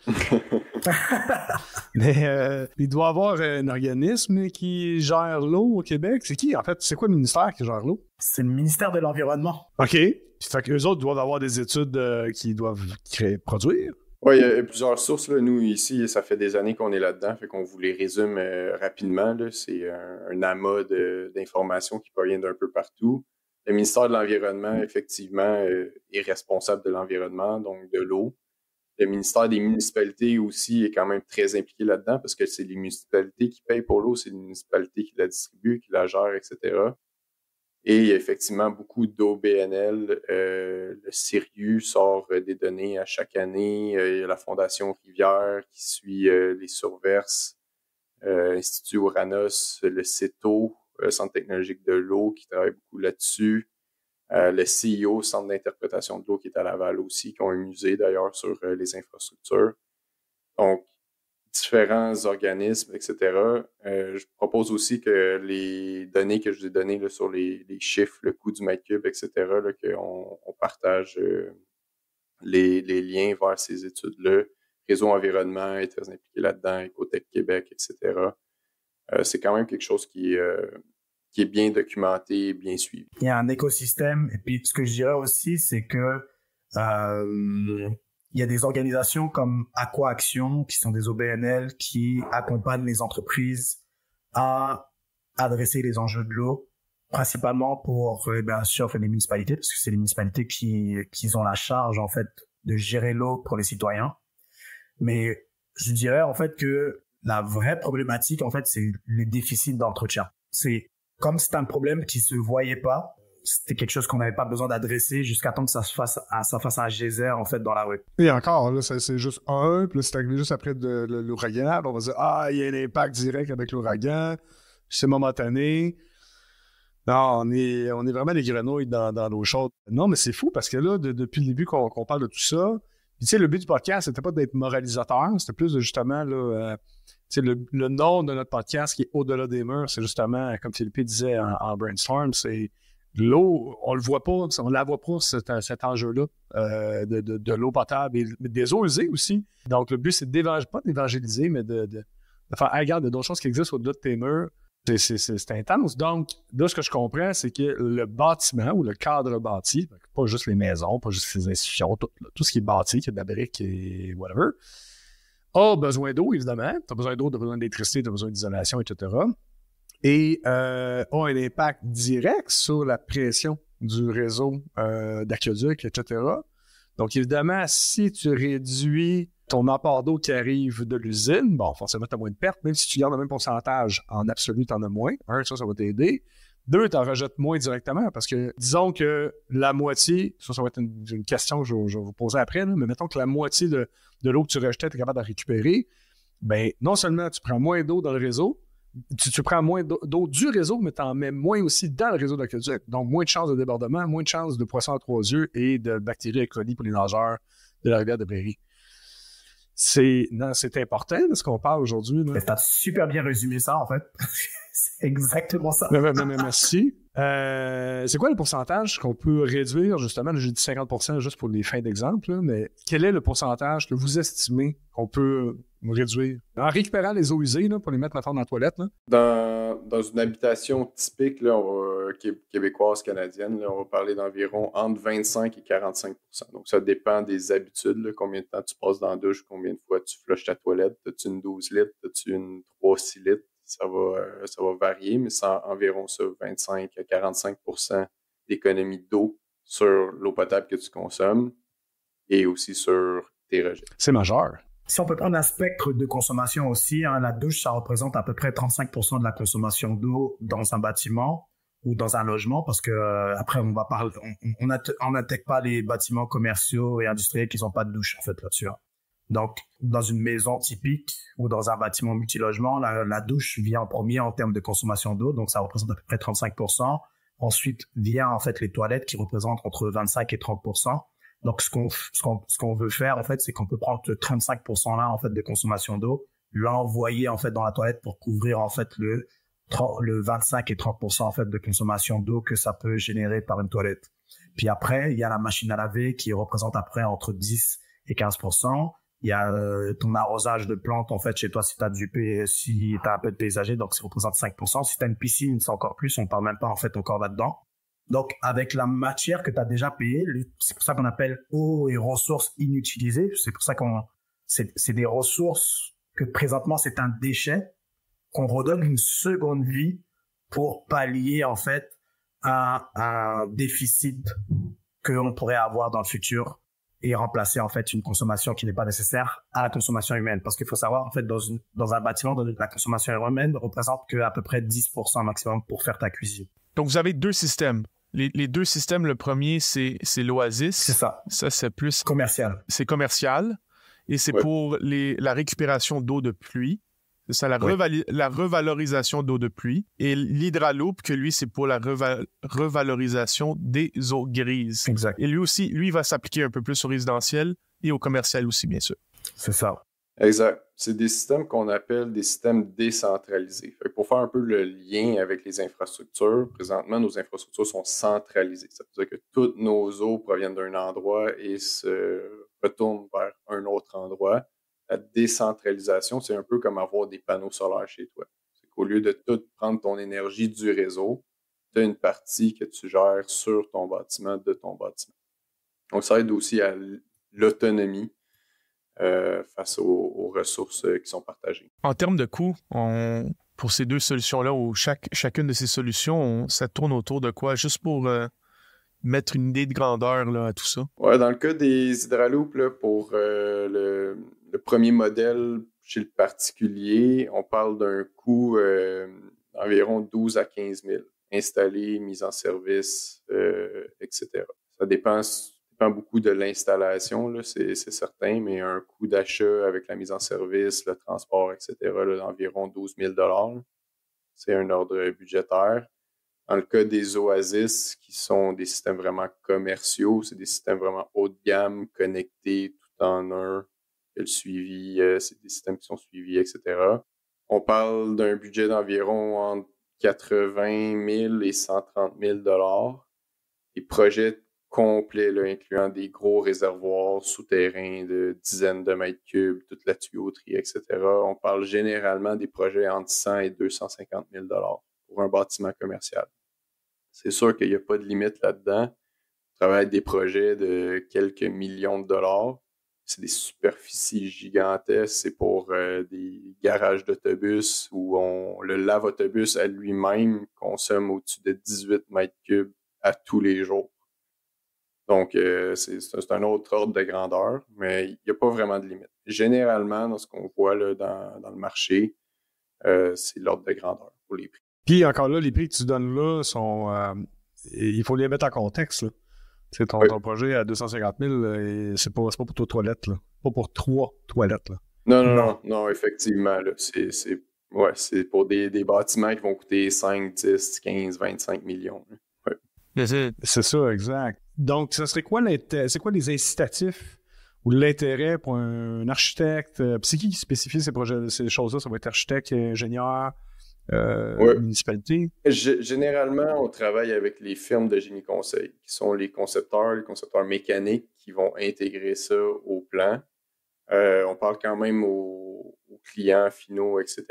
Mais il doit y avoir un organisme qui gère l'eau au Québec. C'est qui, en fait? C'est quoi le ministère qui gère l'eau? C'est le ministère de l'Environnement. OK. Fait qu'eux autres doivent avoir des études qu'ils doivent produire. Oui, il y a plusieurs sources. Là. Nous, ici, ça fait des années qu'on est là-dedans, fait qu'on vous les résume rapidement. Là. C'est un amas d'informations qui proviennent d'un peu partout. Le ministère de l'Environnement, effectivement, est responsable de l'environnement, donc de l'eau. Le ministère des municipalités aussi est quand même très impliqué là-dedans parce que c'est les municipalités qui payent pour l'eau, c'est les municipalités qui la distribuent, qui la gèrent, etc. Et il y a effectivement beaucoup d'OBNL. Le CIRIU sort des données à chaque année. Il y a la Fondation Rivière qui suit les surverses. Institut Uranos, le CETO, Centre technologique de l'eau, qui travaille beaucoup là-dessus. Le CIO, Centre d'interprétation de l'eau, qui est à Laval aussi, qui ont un musée d'ailleurs sur les infrastructures. Donc, différents organismes, etc. Je propose aussi que les données que je vous ai données là, sur les chiffres, le coût du mètre cube, etc., là, qu'on partage les liens vers ces études-là. Réseau Environnement est très impliqué là-dedans, Écotech Québec, etc. C'est quand même quelque chose qui est bien documenté, bien suivi. Il y a un écosystème. Et puis, ce que je dirais aussi, c'est que il y a des organisations comme AquaAction, qui sont des OBNL, qui accompagnent les entreprises à adresser les enjeux de l'eau, principalement pour, bien sûr, les municipalités, parce que c'est les municipalités qui ont la charge, en fait, de gérer l'eau pour les citoyens. Mais je dirais, en fait, que la vraie problématique, en fait, c'est les déficits d'entretien. Comme c'est un problème qui se voyait pas, c'était quelque chose qu'on n'avait pas besoin d'adresser jusqu'à temps que ça fasse un geyser, en fait, dans la rue. Et encore, là, c'est juste puis là, c'est arrivé juste après l'ouragan. On va dire, il y a un impact direct avec l'ouragan, c'est momentané. Non, on est vraiment des grenouilles dans l'eau chaude. Non, mais c'est fou, parce que là, depuis le début qu'on parle de tout ça, tu sais, le but du podcast, c'était pas d'être moralisateur, c'était plus de, justement, là, tu sais, le nom de notre podcast qui est Au-delà des murs, c'est justement, comme Philippe disait en brainstorm, c'est L'eau, on le voit pas, on la voit pas, cet enjeu-là de l'eau potable et des eaux usées aussi. Donc, le but, c'est pas d'évangéliser, mais de faire, hey, regarde, il y a d'autres choses qui existent au-delà de tes murs. C'est intense. Donc, là, ce que je comprends, c'est que le bâtiment ou le cadre bâti, pas juste les maisons, pas juste les institutions, tout ce qui est bâti, qui a de la brique et whatever, a besoin d'eau, évidemment. Tu as besoin d'eau, tu as besoin d'électricité, tu as besoin d'isolation, etc. Et a un impact direct sur la pression du réseau d'aqueduc, etc. Donc, évidemment, si tu réduis ton apport d'eau qui arrive de l'usine, bon, forcément, tu as moins de pertes. Même si tu gardes le même pourcentage, en absolu, tu en as moins. Un, ça va t'aider. Deux, tu en rejettes moins directement parce que, disons que la moitié, ça va être une question que je vais vous poser après, là, mais mettons que la moitié de l'eau que tu rejetais, tu es capable de récupérer, bien, non seulement tu prends moins d'eau dans le réseau, tu prends moins d'eau du réseau, mais tu en mets moins aussi dans le réseau d'aqueduc. Donc, moins de chances de débordement, moins de chances de poissons à 3 yeux et de bactéries et colis pour les nageurs de la rivière de Prairie. C'est important de ce qu'on parle aujourd'hui. Tu as super bien résumé ça, en fait. C'est exactement ça. Merci. C'est quoi le pourcentage qu'on peut réduire, justement? J'ai dit 50% juste pour les fins d'exemple, là, mais quel est le pourcentage que vous estimez qu'on peut réduire? En récupérant les eaux usées, là, pour les mettre maintenant dans la toilette. Là. Dans une habitation typique là, québécoise, canadienne, là, on va parler d'environ entre 25 et 45%. Donc, ça dépend des habitudes, là, combien de temps tu passes dans la douche, combien de fois tu flushes ta toilette. As-tu une 12 litres? As-tu une 3-6 litres? Ça va varier, mais c'est environ ça, 25 à 45% d'économie d'eau sur l'eau potable que tu consommes et aussi sur tes rejets. C'est majeur. Si on peut prendre un spectre de consommation aussi, hein, la douche, ça représente à peu près 35% de la consommation d'eau dans un bâtiment ou dans un logement, parce que après on va parler, on n'intègre pas les bâtiments commerciaux et industriels qui n'ont pas de douche en fait là-dessus. Donc, dans une maison typique ou dans un bâtiment multilogement, la douche vient en premier en termes de consommation d'eau, donc ça représente à peu près 35%. Ensuite vient en fait les toilettes qui représentent entre 25 et 30%. Donc, ce qu'on veut faire, en fait, c'est qu'on peut prendre ce 35% là, en fait, de consommation d'eau, l'envoyer, en fait, dans la toilette pour couvrir, en fait, le 25 et 30%, en fait, de consommation d'eau que ça peut générer par une toilette. Puis après, il y a la machine à laver qui représente après entre 10 et 15%. Il y a ton arrosage de plantes, en fait, chez toi, si t'as un peu de paysager, donc ça représente 5%. Si t'as une piscine, c'est encore plus, on parle même pas, en fait, encore là-dedans. Donc, avec la matière que tu as déjà payée, c'est pour ça qu'on appelle eau et ressources inutilisées. C'est pour ça c'est des ressources que présentement, c'est un déchet qu'on redonne une seconde vie pour pallier, en fait, un déficit qu'on pourrait avoir dans le futur et remplacer, en fait, une consommation qui n'est pas nécessaire à la consommation humaine. Parce qu'il faut savoir, en fait, dans un bâtiment, la consommation humaine représente qu'à peu près 10% maximum pour faire ta cuisine. Donc, vous avez deux systèmes. Les deux systèmes, le premier, c'est l'Oasis. C'est ça. Ça, c'est plus... commercial. C'est commercial. Et c'est pour la récupération d'eau de pluie. C'est ça, la revalorisation d'eau de pluie. Et l'hydraloop, que lui, c'est pour la revalorisation des eaux grises. Exact. Et lui aussi, lui, va s'appliquer un peu plus au résidentiel et au commercial aussi, bien sûr. C'est ça. Exact. C'est des systèmes qu'on appelle des systèmes décentralisés. Fait que pour faire un peu le lien avec les infrastructures, présentement, nos infrastructures sont centralisées. Ça veut dire que toutes nos eaux proviennent d'un endroit et se retournent vers un autre endroit. La décentralisation, c'est un peu comme avoir des panneaux solaires chez toi. C'est qu'au lieu de tout prendre ton énergie du réseau, tu as une partie que tu gères sur ton bâtiment, de ton bâtiment. Donc, ça aide aussi à l'autonomie face aux ressources qui sont partagées. En termes de coûts, pour ces deux solutions-là, ou chacune de ces solutions, ça tourne autour de quoi? Juste pour mettre une idée de grandeur là, à tout ça. Ouais, dans le cas des hydraloops, là, pour le premier modèle chez le particulier, on parle d'un coût environ 12 à 15 000. Installé, mise en service, etc. Ça dépend beaucoup de l'installation, là, c'est certain, mais un coût d'achat avec la mise en service, le transport, etc., là, d'environ 12 000 $. C'est un ordre budgétaire. Dans le cas des Oasis, qui sont des systèmes vraiment commerciaux, c'est des systèmes vraiment haut de gamme, connectés tout en un. Le suivi, c'est des systèmes qui sont suivis, etc. On parle d'un budget d'environ entre 80 000 et 130 000 $. Des projets complets, là, incluant des gros réservoirs souterrains de dizaines de mètres cubes, toute la tuyauterie, etc. On parle généralement des projets entre 100 et 250 000 $ pour un bâtiment commercial. C'est sûr qu'il n'y a pas de limite là-dedans. On travaille avec des projets de quelques millions de dollars. C'est des superficies gigantesques. C'est pour des garages d'autobus où le lave-autobus à lui-même consomme au-dessus de 18 mètres cubes à tous les jours. Donc, c'est un autre ordre de grandeur, mais il n'y a pas vraiment de limite. Généralement, dans ce qu'on voit là, dans le marché, c'est l'ordre de grandeur pour les prix. Puis encore là, les prix que tu donnes là sont... il faut les mettre en contexte. Là. C'est ton projet à 250 000, et c'est pas pour toi toilettes, là. Pas pour 3 toilettes. Là. Non, effectivement. Là, c'est pour des bâtiments qui vont coûter 5, 10, 15, 25 millions. Ouais. C'est ça, exact. Donc, ça serait quoi c'est quoi les incitatifs ou l'intérêt pour un architecte? C'est qui spécifie ces choses-là? Ça va être architecte, ingénieur, municipalité? Généralement, on travaille avec les firmes de génie conseil, qui sont les concepteurs mécaniques qui vont intégrer ça au plan. On parle quand même aux clients finaux, etc.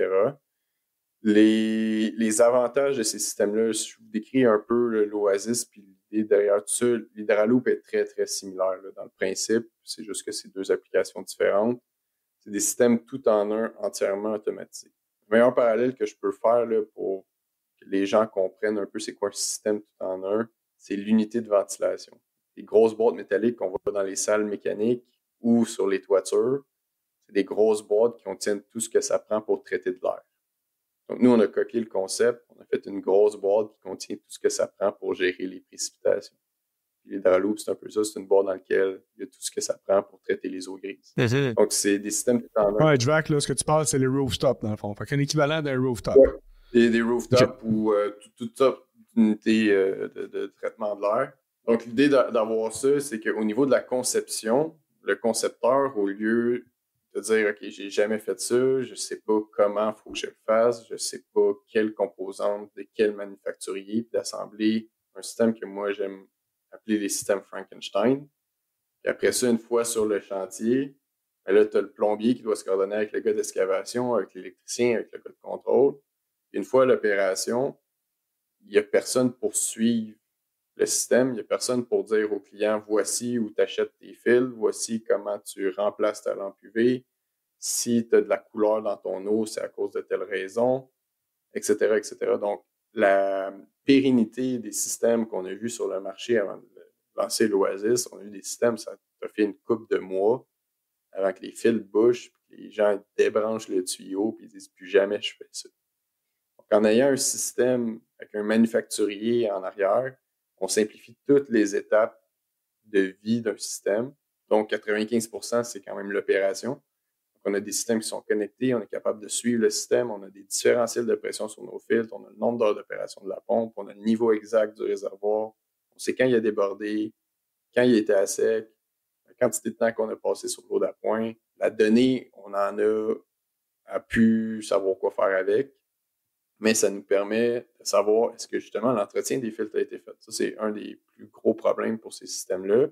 Les avantages de ces systèmes-là, je vous décris un peu l'Oasis, puis l'idée derrière tout ça. L'Hydraloop est très, très similaire là, dans le principe. C'est juste que c'est 2 applications différentes. C'est des systèmes tout en un, entièrement automatisés. Le meilleur parallèle que je peux faire là, pour que les gens comprennent un peu c'est quoi un système tout en un, c'est l'unité de ventilation. Les grosses boîtes métalliques qu'on voit dans les salles mécaniques ou sur les toitures, c'est des grosses boîtes qui contiennent tout ce que ça prend pour traiter de l'air. Donc, nous, on a copié le concept, on a fait une grosse boîte qui contient tout ce que ça prend pour gérer les précipitations. L'Hydraloop, c'est un peu ça, c'est une boîte dans laquelle il y a tout ce que ça prend pour traiter les eaux grises. Donc, c'est des systèmes tout en un. Ouais, Jack, là, ce que tu parles, c'est les rooftops, dans le fond. Fait qu'un équivalent d'un rooftop. Ouais, des rooftops ou toute sorte d'unités de traitement de l'air. Donc, l'idée d'avoir ça, c'est qu'au niveau de la conception, le concepteur, au lieu de dire « OK, j'ai jamais fait ça, je sais pas comment il faut que je le fasse, je sais pas quelle composante de quel manufacturier, puis d'assembler un système que moi, j'aime appeler les systèmes Frankenstein. Puis après ça, une fois sur le chantier, ben là, tu as le plombier qui doit se coordonner avec le gars d'excavation, avec l'électricien, avec le gars de contrôle. Puis une fois à l'opération, il n'y a personne pour suivre le système, il n'y a personne pour dire au client « Voici où tu achètes tes fils, voici comment tu remplaces ta lampe UV, si tu as de la couleur dans ton eau, c'est à cause de telle raison, etc. etc. » Donc, la pérennité des systèmes qu'on a vus sur le marché avant de lancer l'Oasis, on a eu des systèmes, ça a fait une couple de mois avant que les fils bougent, puis les gens débranchent le tuyau, puis ils disent « Plus jamais je fais ça. » Donc, en ayant un système avec un manufacturier en arrière, on simplifie toutes les étapes de vie d'un système. Donc, 95%, c'est quand même l'opération. Donc, on a des systèmes qui sont connectés, on est capable de suivre le système, on a des différentiels de pression sur nos filtres, on a le nombre d'heures d'opération de la pompe, on a le niveau exact du réservoir, on sait quand il a débordé, quand il était à sec, la quantité de temps qu'on a passé sur l'eau d'appoint. La donnée, on en a pu savoir quoi faire avec. Mais ça nous permet de savoir est-ce que justement l'entretien des filtres a été fait. Ça, c'est un des plus gros problèmes pour ces systèmes-là.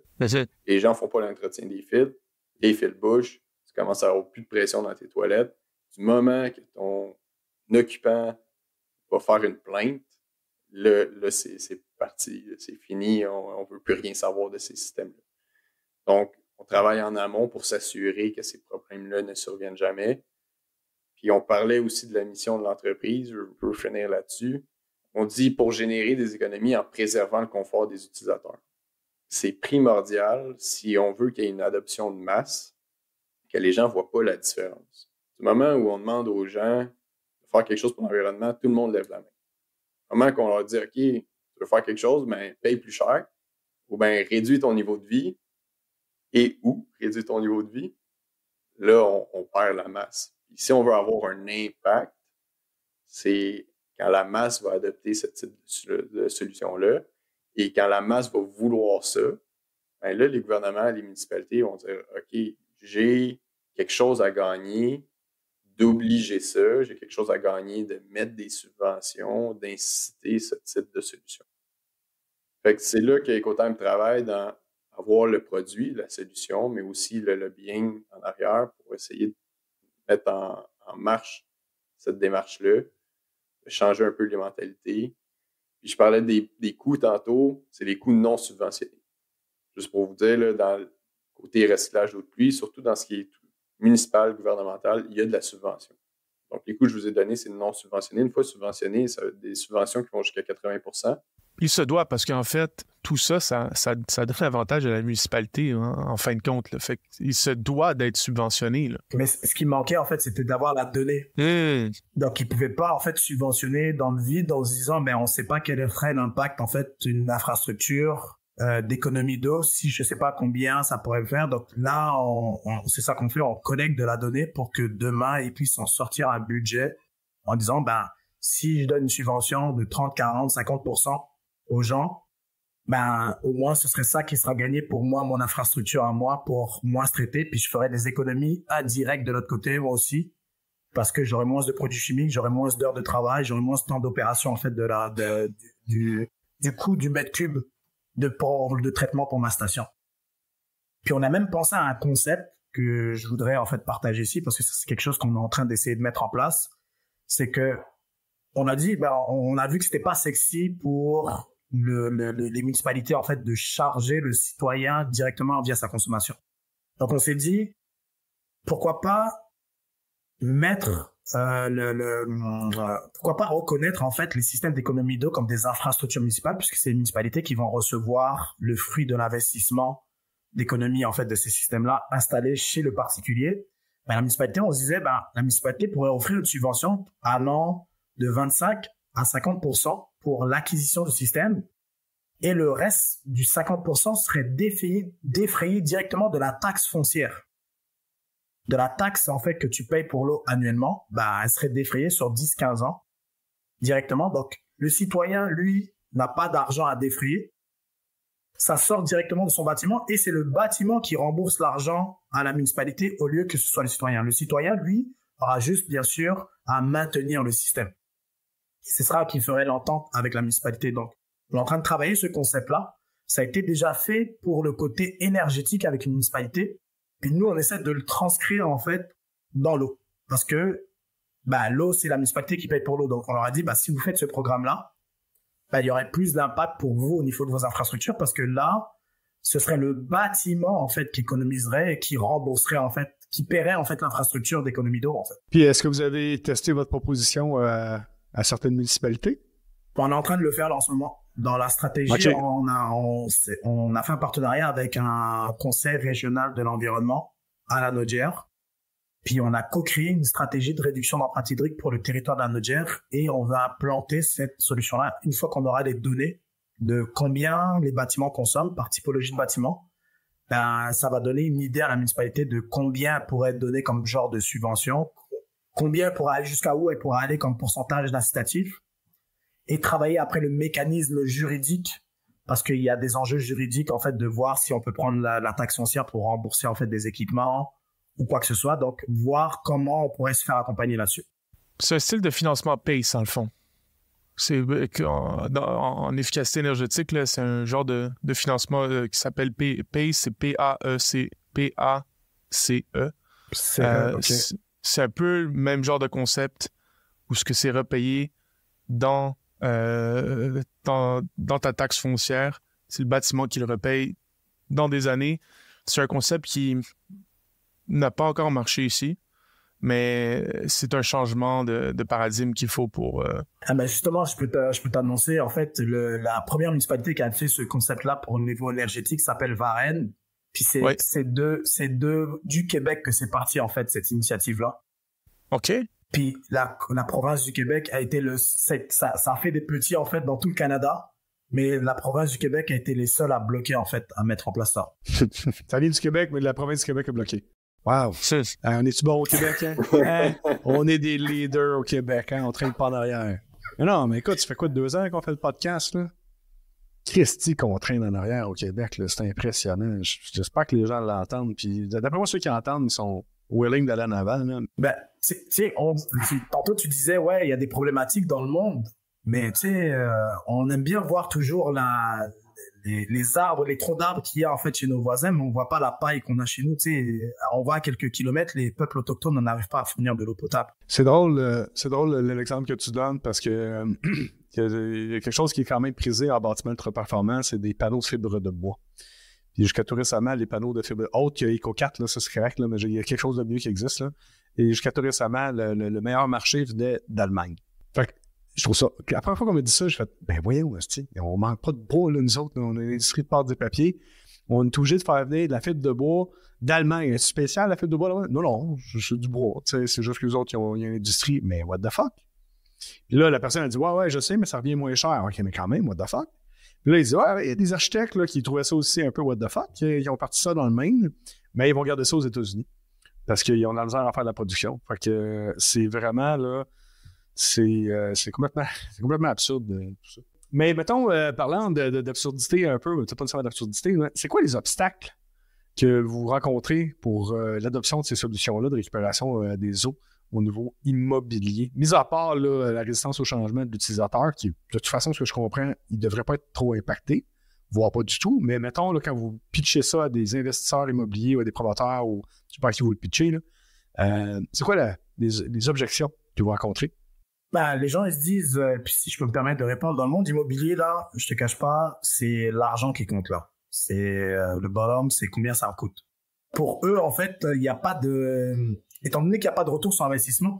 Les gens ne font pas l'entretien des filtres, les fils bougent, tu commences à avoir plus de pression dans tes toilettes. Du moment que ton occupant va faire une plainte, là c'est parti, c'est fini, on ne veut plus rien savoir de ces systèmes-là. Donc, on travaille en amont pour s'assurer que ces problèmes-là ne surviennent jamais. Puis on parlait aussi de la mission de l'entreprise, je peux finir là-dessus. On dit pour générer des économies en préservant le confort des utilisateurs. C'est primordial si on veut qu'il y ait une adoption de masse, que les gens ne voient pas la différence. Du moment où on demande aux gens de faire quelque chose pour l'environnement, tout le monde lève la main. Du moment qu'on leur dit « OK, tu veux faire quelque chose, ben paye plus cher » ou bien réduis ton niveau de vie et ou réduis ton niveau de vie, là, on perd la masse. Si on veut avoir un impact, c'est quand la masse va adopter ce type de solution-là et quand la masse va vouloir ça, bien là, les gouvernements, les municipalités vont dire « OK, j'ai quelque chose à gagner d'obliger ça. J'ai quelque chose à gagner de mettre des subventions, d'inciter ce type de solution. Fait que c'est là qu'Ecotime travaille dans avoir le produit, la solution, mais aussi le lobbying en arrière pour essayer de mettre en marche cette démarche-là, de changer un peu les mentalités. Puis je parlais des coûts tantôt, c'est les coûts non subventionnés. Juste pour vous dire, là, dans le côté recyclage d'eau de pluie, surtout dans ce qui est municipal, gouvernemental, il y a de la subvention. Donc, les coûts que je vous ai donnés, c'est non subventionné. Une fois subventionné, ça a des subventions qui vont jusqu'à 80%. Il se doit, parce qu'en fait, tout ça donne avantage à la municipalité, hein, en fin de compte. Là. Fait qu'il se doit d'être subventionné. Là. Mais ce qui manquait, en fait, c'était d'avoir la donnée. Donc, ils ne pouvaient pas, en fait, subventionner dans le vide en se disant, ben, on ne sait pas quel serait l'impact, en fait, d'une infrastructure d'économie d'eau, si je ne sais pas combien ça pourrait faire. Donc là, c'est ça qu'on fait, on collecte de la donnée pour que demain, ils puissent en sortir un budget en disant, ben, si je donne une subvention de 30, 40, 50% aux gens, ben, au moins, ce serait ça qui sera gagné pour moi, mon infrastructure à moi, pour moins se traiter, puis je ferai des économies indirectes de l'autre côté, moi aussi, parce que j'aurai moins de produits chimiques, j'aurai moins d'heures de travail, j'aurai moins de temps d'opération, en fait, du coût du mètre cube de traitement pour ma station. Puis on a même pensé à un concept que je voudrais en fait partager ici parce que c'est quelque chose qu'on est en train d'essayer de mettre en place. C'est que on a dit, ben, on a vu que c'était pas sexy pour les municipalités en fait de charger le citoyen directement via sa consommation. Donc on s'est dit, pourquoi pas mettre pourquoi pas reconnaître en fait les systèmes d'économie d'eau comme des infrastructures municipales, puisque c'est les municipalités qui vont recevoir le fruit de l'investissement d'économie en fait de ces systèmes-là installés chez le particulier. Ben, la municipalité, on se disait, ben, la municipalité pourrait offrir une subvention allant de 25 à 50% pour l'acquisition du système, et le reste du 50% serait défrayé directement de la taxe foncière. De la taxe, en fait, que tu payes pour l'eau annuellement, bah, elle serait défrayée sur 10-15 ans directement. Donc, le citoyen, lui, n'a pas d'argent à défrayer. Ça sort directement de son bâtiment et c'est le bâtiment qui rembourse l'argent à la municipalité au lieu que ce soit le citoyen. Le citoyen, lui, aura juste, bien sûr, à maintenir le système. Et c'est ça qui ferait l'entente avec la municipalité. Donc, on est en train de travailler ce concept-là. Ça a été déjà fait pour le côté énergétique avec une municipalité. Puis nous, on essaie de le transcrire, en fait, dans l'eau. Parce que, bah, l'eau, c'est la municipalité qui paye pour l'eau. Donc, on leur a dit, bah, si vous faites ce programme-là, bah, il y aurait plus d'impact pour vous au niveau de vos infrastructures parce que là, ce serait le bâtiment, en fait, qui économiserait et qui rembourserait, en fait, qui paierait, en fait, l'infrastructure d'économie d'eau, en fait. Puis, est-ce que vous avez testé votre proposition à certaines municipalités? On est en train de le faire là en ce moment. Dans la stratégie, okay. on a fait un partenariat avec un conseil régional de l'environnement à la Nodière. Puis on a co-créé une stratégie de réduction d'empreinte hydrique pour le territoire de la Nodière et on va implanter cette solution-là une fois qu'on aura les données de combien les bâtiments consomment par typologie de bâtiment. Ben, ça va donner une idée à la municipalité de combien pourrait être donné comme genre de subvention, combien pourrait aller jusqu'à où elle pourrait aller comme pourcentage d'incitatif. Et travailler après le mécanisme juridique parce qu'il y a des enjeux juridiques en fait de voir si on peut prendre la taxe foncière pour rembourser en fait des équipements ou quoi que ce soit. Donc voir comment on pourrait se faire accompagner là-dessus. C'est un style de financement PACE, dans le fond. C'est en efficacité énergétique, là, c'est un genre de financement qui s'appelle PACE, c'est P-A-E-C-E. Okay. C'est un peu le même genre de concept où ce que c'est repayé dans ta taxe foncière. C'est le bâtiment qui le repaye dans des années. C'est un concept qui n'a pas encore marché ici, mais c'est un changement de paradigme qu'il faut pour... Ah ben justement, je peux t'annoncer, en fait, la première municipalité qui a fait ce concept-là pour le niveau énergétique s'appelle Varennes. Puis c'est du Québec que c'est parti, en fait, cette initiative-là. OK. Puis la province du Québec a été ça a fait des petits en fait dans tout le Canada, mais la province du Québec a été les seuls à bloquer en fait, à mettre en place ça. Ça vient du Québec, mais la province du Québec est bloquée. Wow! On est-tu bon au Québec, hein? On est des leaders au Québec, hein? On traîne pas en arrière. Mais non, mais écoute, ça fait quoi, 2 ans qu'on fait le podcast, là? Christy qu'on traîne en arrière au Québec, là, c'est impressionnant. J'espère que les gens l'entendent. Puis d'après moi, ceux qui entendent, ils sont willing d'aller en avant. Là. Ben, tu sais, tantôt tu disais, ouais, il y a des problématiques dans le monde, mais tu sais, on aime bien voir toujours les arbres, les troncs d'arbres qu'il y a en fait chez nos voisins, mais on voit pas la paille qu'on a chez nous. Tu sais, on voit à quelques kilomètres, les peuples autochtones n'arrivent pas à fournir de l'eau potable. C'est drôle l'exemple que tu donnes parce que il y a quelque chose qui est quand même prisé en bâtiment ultra performant, c'est des panneaux de fibre de bois. Puis jusqu'à tout récemment, les panneaux de fibre autres que Eco4, là, ça c'est correct, là, mais il y a quelque chose de mieux qui existe. Là. Et jusqu'à tout récemment, le meilleur marché venait d'Allemagne. Fait que je trouve ça. La première fois qu'on m'a dit ça, j'ai fait ben voyons, on manque pas de bois, là, nous autres. Là, on a une industrie de pâte et papier. On est obligé de faire venir de la fibre de bois d'Allemagne. C'est spécial, la fibre de bois là? Non, c'est du bois. C'est juste que les autres, il y a une industrie. Mais what the fuck? Puis là, la personne a dit ouais, je sais, mais ça revient moins cher. OK, mais quand même, what the fuck? Puis là, il dit ouais, il y a des architectes là, qui trouvaient ça aussi un peu what the fuck. Ils ont parti ça dans le Maine, mais ils vont garder ça aux États-Unis. Parce qu'ils ont la misère à faire de la production. Fait que c'est vraiment là. C'est complètement absurde tout ça. Mais mettons, parlant d'absurdité un peu, peut-être pas nécessairement d'absurdité, c'est quoi les obstacles que vous rencontrez pour l'adoption de ces solutions-là de récupération des eaux au niveau immobilier? Mis à part là, la résistance au changement de l'utilisateur, qui, de toute façon, ce que je comprends, il ne devrait pas être trop impacté, voire pas du tout. Mais mettons, là, quand vous pitchez ça à des investisseurs immobiliers ou à des promoteurs, ou je sais pas à qui vous le pitchez, là, c'est quoi les objections que vous rencontrez? Ben, les gens, ils se disent, puis si je peux me permettre de répondre, dans le monde immobilier, là, je te cache pas, c'est l'argent qui compte là. C'est le bottom, c'est combien ça coûte. Pour eux, en fait, il n'y a pas étant donné qu'il n'y a pas de retour sur investissement,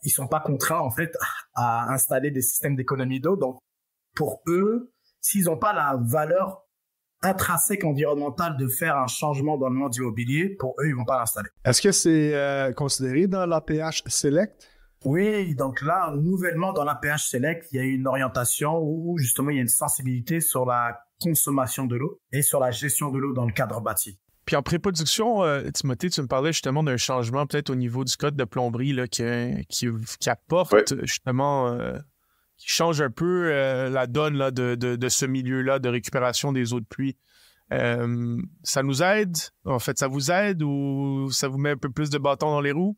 ils sont pas contraints, en fait, à installer des systèmes d'économie d'eau. Donc, pour eux, s'ils n'ont pas la valeur intrinsèque environnementale de faire un changement dans le monde immobilier, pour eux, ils vont pas l'installer. Est-ce que c'est considéré dans l'APH Select? Oui, donc là, nouvellement dans l'APH Select, il y a une orientation où justement il y a une sensibilité sur la consommation de l'eau et sur la gestion de l'eau dans le cadre bâti. Puis en pré-production, Timothée, tu me parlais justement d'un changement peut-être au niveau du code de plomberie là, qui apporte justement, qui change un peu la donne là, de ce milieu-là de récupération des eaux de pluie. Ça nous aide? En fait, ça vous aide ou ça vous met un peu plus de bâtons dans les roues?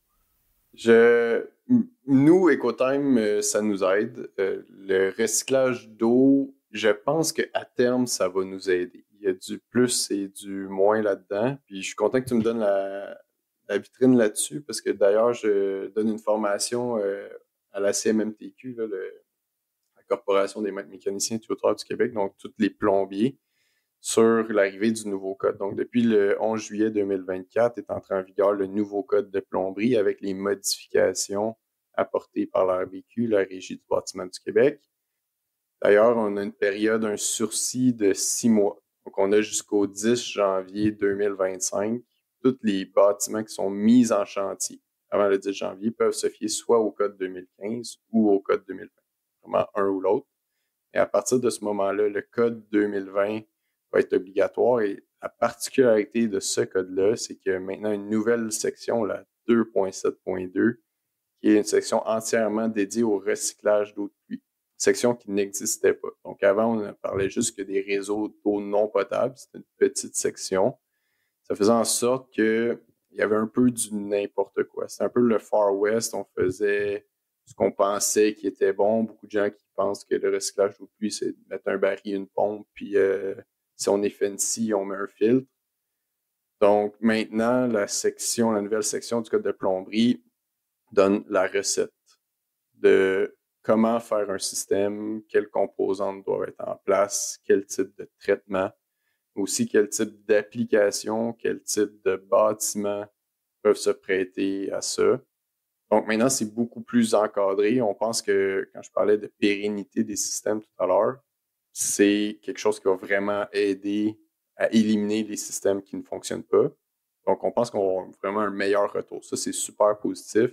Nous, Ecotime, ça nous aide. Le recyclage d'eau, je pense qu'à terme, ça va nous aider. Il y a du plus et du moins là-dedans. Puis je suis content que tu me donnes la vitrine là-dessus parce que d'ailleurs, je donne une formation à la CMMTQ, là, la Corporation des maîtres mécaniciens et tuyauteurs du Québec, donc tous les plombiers, sur l'arrivée du nouveau code. Donc, depuis le 11 juillet 2024, est entré en vigueur le nouveau code de plomberie avec les modifications apportées par l'ARBQ, la Régie du bâtiment du Québec. D'ailleurs, on a une période, un sursis de 6 mois. Donc, on a jusqu'au 10 janvier 2025. Tous les bâtiments qui sont mis en chantier avant le 10 janvier peuvent se fier soit au code 2015 ou au code 2020. Vraiment un ou l'autre. Et à partir de ce moment-là, le code 2020 va être obligatoire. Et la particularité de ce code-là, c'est qu'il y a maintenant une nouvelle section, la 2.7.2, qui est une section entièrement dédiée au recyclage d'eau de pluie. Section qui n'existait pas. Donc avant, on parlait juste que des réseaux d'eau non potable. C'était une petite section. Ça faisait en sorte qu'il y avait un peu du n'importe quoi. C'était un peu le Far West. On faisait ce qu'on pensait qui était bon. Beaucoup de gens qui pensent que le recyclage d'eau de pluie, c'est de mettre un baril, une pompe, puis si on est fancy, on met un filtre. Donc, maintenant, la nouvelle section du code de plomberie donne la recette de comment faire un système, quelles composantes doivent être en place, quel type de traitement, aussi quel type d'application, quel type de bâtiment peuvent se prêter à ça. Donc, maintenant, c'est beaucoup plus encadré. On pense que, quand je parlais de pérennité des systèmes tout à l'heure, c'est quelque chose qui va vraiment aider à éliminer les systèmes qui ne fonctionnent pas. Donc, on pense qu'on va avoir vraiment un meilleur retour. Ça, c'est super positif.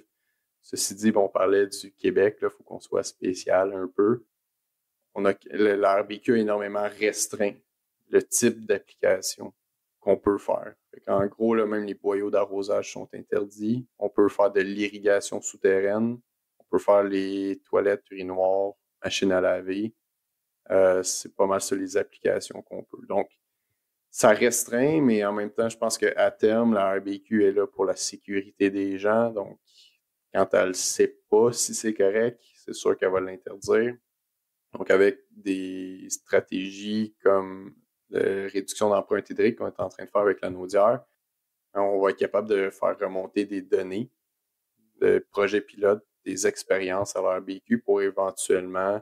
Ceci dit, on parlait du Québec, il faut qu'on soit spécial un peu. L'ARBQ a énormément restreint le type d'application qu'on peut faire. En gros, là, même les boyaux d'arrosage sont interdits. On peut faire de l'irrigation souterraine. On peut faire les toilettes, urinoirs, machines à laver. C'est pas mal ça les applications qu'on peut. Donc, ça restreint, mais en même temps, je pense qu'à terme, la RBQ est là pour la sécurité des gens. Donc, quand elle ne sait pas si c'est correct, c'est sûr qu'elle va l'interdire. Donc, avec des stratégies comme la réduction d'empreinte hydrique qu'on est en train de faire avec la Naudière, on va être capable de faire remonter des données de projets pilotes, des expériences à la RBQ pour éventuellement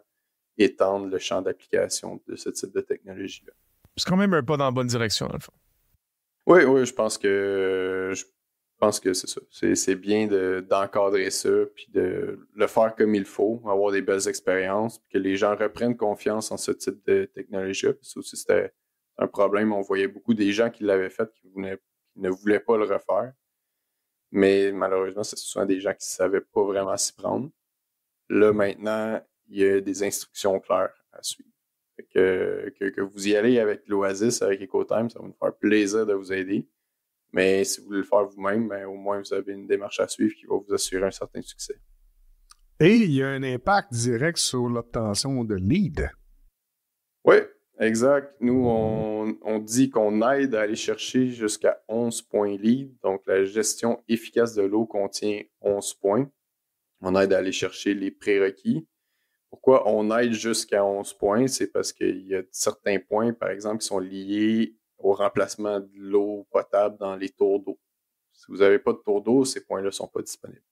étendre le champ d'application de ce type de technologie-là. C'est quand même un pas dans la bonne direction, dans le fond. Oui, je pense que c'est ça. C'est bien d'encadrer ça, puis de le faire comme il faut, avoir des belles expériences, puis que les gens reprennent confiance en ce type de technologie-là. Parce que aussi, c'était un problème. On voyait beaucoup des gens qui l'avaient fait, qui ne voulaient pas le refaire. Mais malheureusement, c'est souvent des gens qui ne savaient pas vraiment s'y prendre. Là, maintenant, il y a des instructions claires à suivre. Que vous y allez avec l'Oasis, avec EcoTime, ça va nous faire plaisir de vous aider. Mais si vous voulez le faire vous-même, ben, au moins vous avez une démarche à suivre qui va vous assurer un certain succès. Et il y a un impact direct sur l'obtention de leads. Oui, exact. Nous, on dit qu'on aide à aller chercher jusqu'à 11 points lead. Donc, la gestion efficace de l'eau contient 11 points. On aide à aller chercher les prérequis. Pourquoi on aide jusqu'à 11 points? C'est parce qu'il y a certains points, par exemple, qui sont liés au remplacement de l'eau potable dans les tours d'eau. Si vous n'avez pas de tour d'eau, ces points-là ne sont pas disponibles.